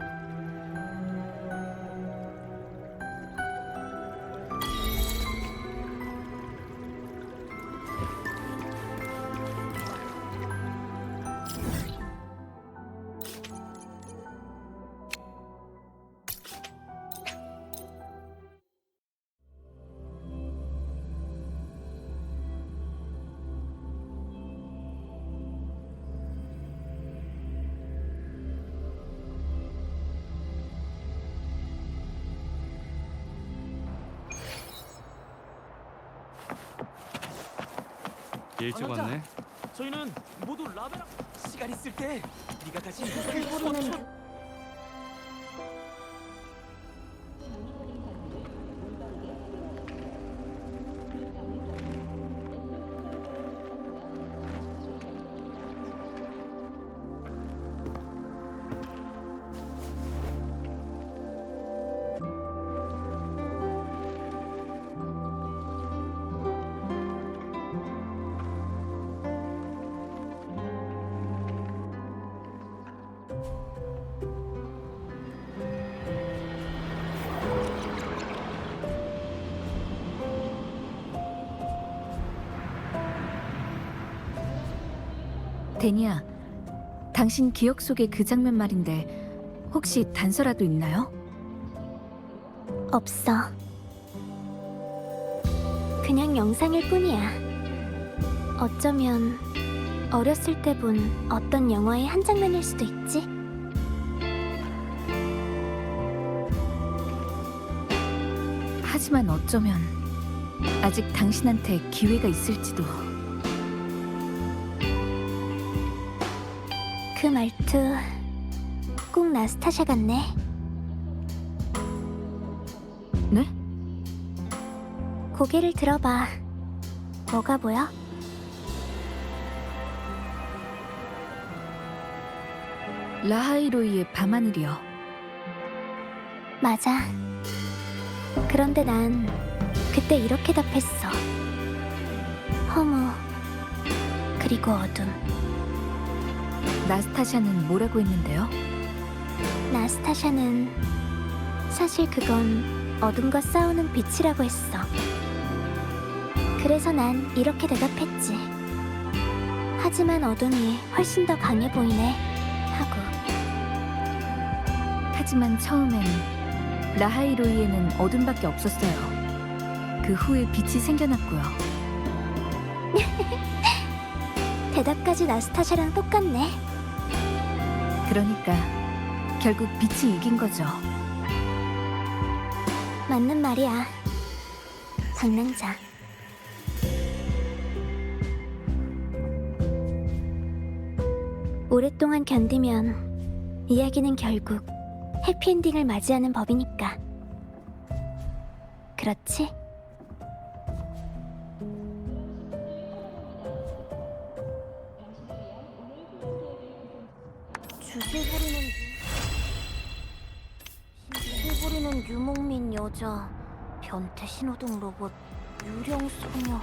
일찍 왔네. 저희는 모두 라베라 시간 있을 때 네가 가진 데니야, 당신 기억 속의 그 장면 말인데 혹시 단서라도 있나요? 없어. 그냥 영상일 뿐이야. 어쩌면 어렸을 때 본 어떤 영화의 한 장면일 수도 있지? 하지만 어쩌면 아직 당신한테 기회가 있을지도. 그 말투 꼭 나스타샤 같네. 네? 고개를 들어봐. 뭐가 보여? 라하이로이의 밤하늘이요. 맞아. 그런데 난 그때 이렇게 답했어. 허무, 그리고 어둠. 나스타샤는 뭐라고 했는데요? 나스타샤는 사실 그건 어둠과 싸우는 빛이라고 했어. 그래서 난 이렇게 대답했지. 하지만 어둠이 훨씬 더 강해 보이네 하고. 하지만 처음엔 라하이로이에는 어둠밖에 없었어요. 그 후에 빛이 생겨났고요. 대답까지 나스타샤랑 똑같네. 그러니까 결국 빛이 이긴 거죠. 맞는 말이야. 방랑자. 오랫동안 견디면 이야기는 결국 해피엔딩을 맞이하는 법이니까. 그렇지? 주술 부리는 유목민 여자, 변태 신호등 로봇, 유령 소녀.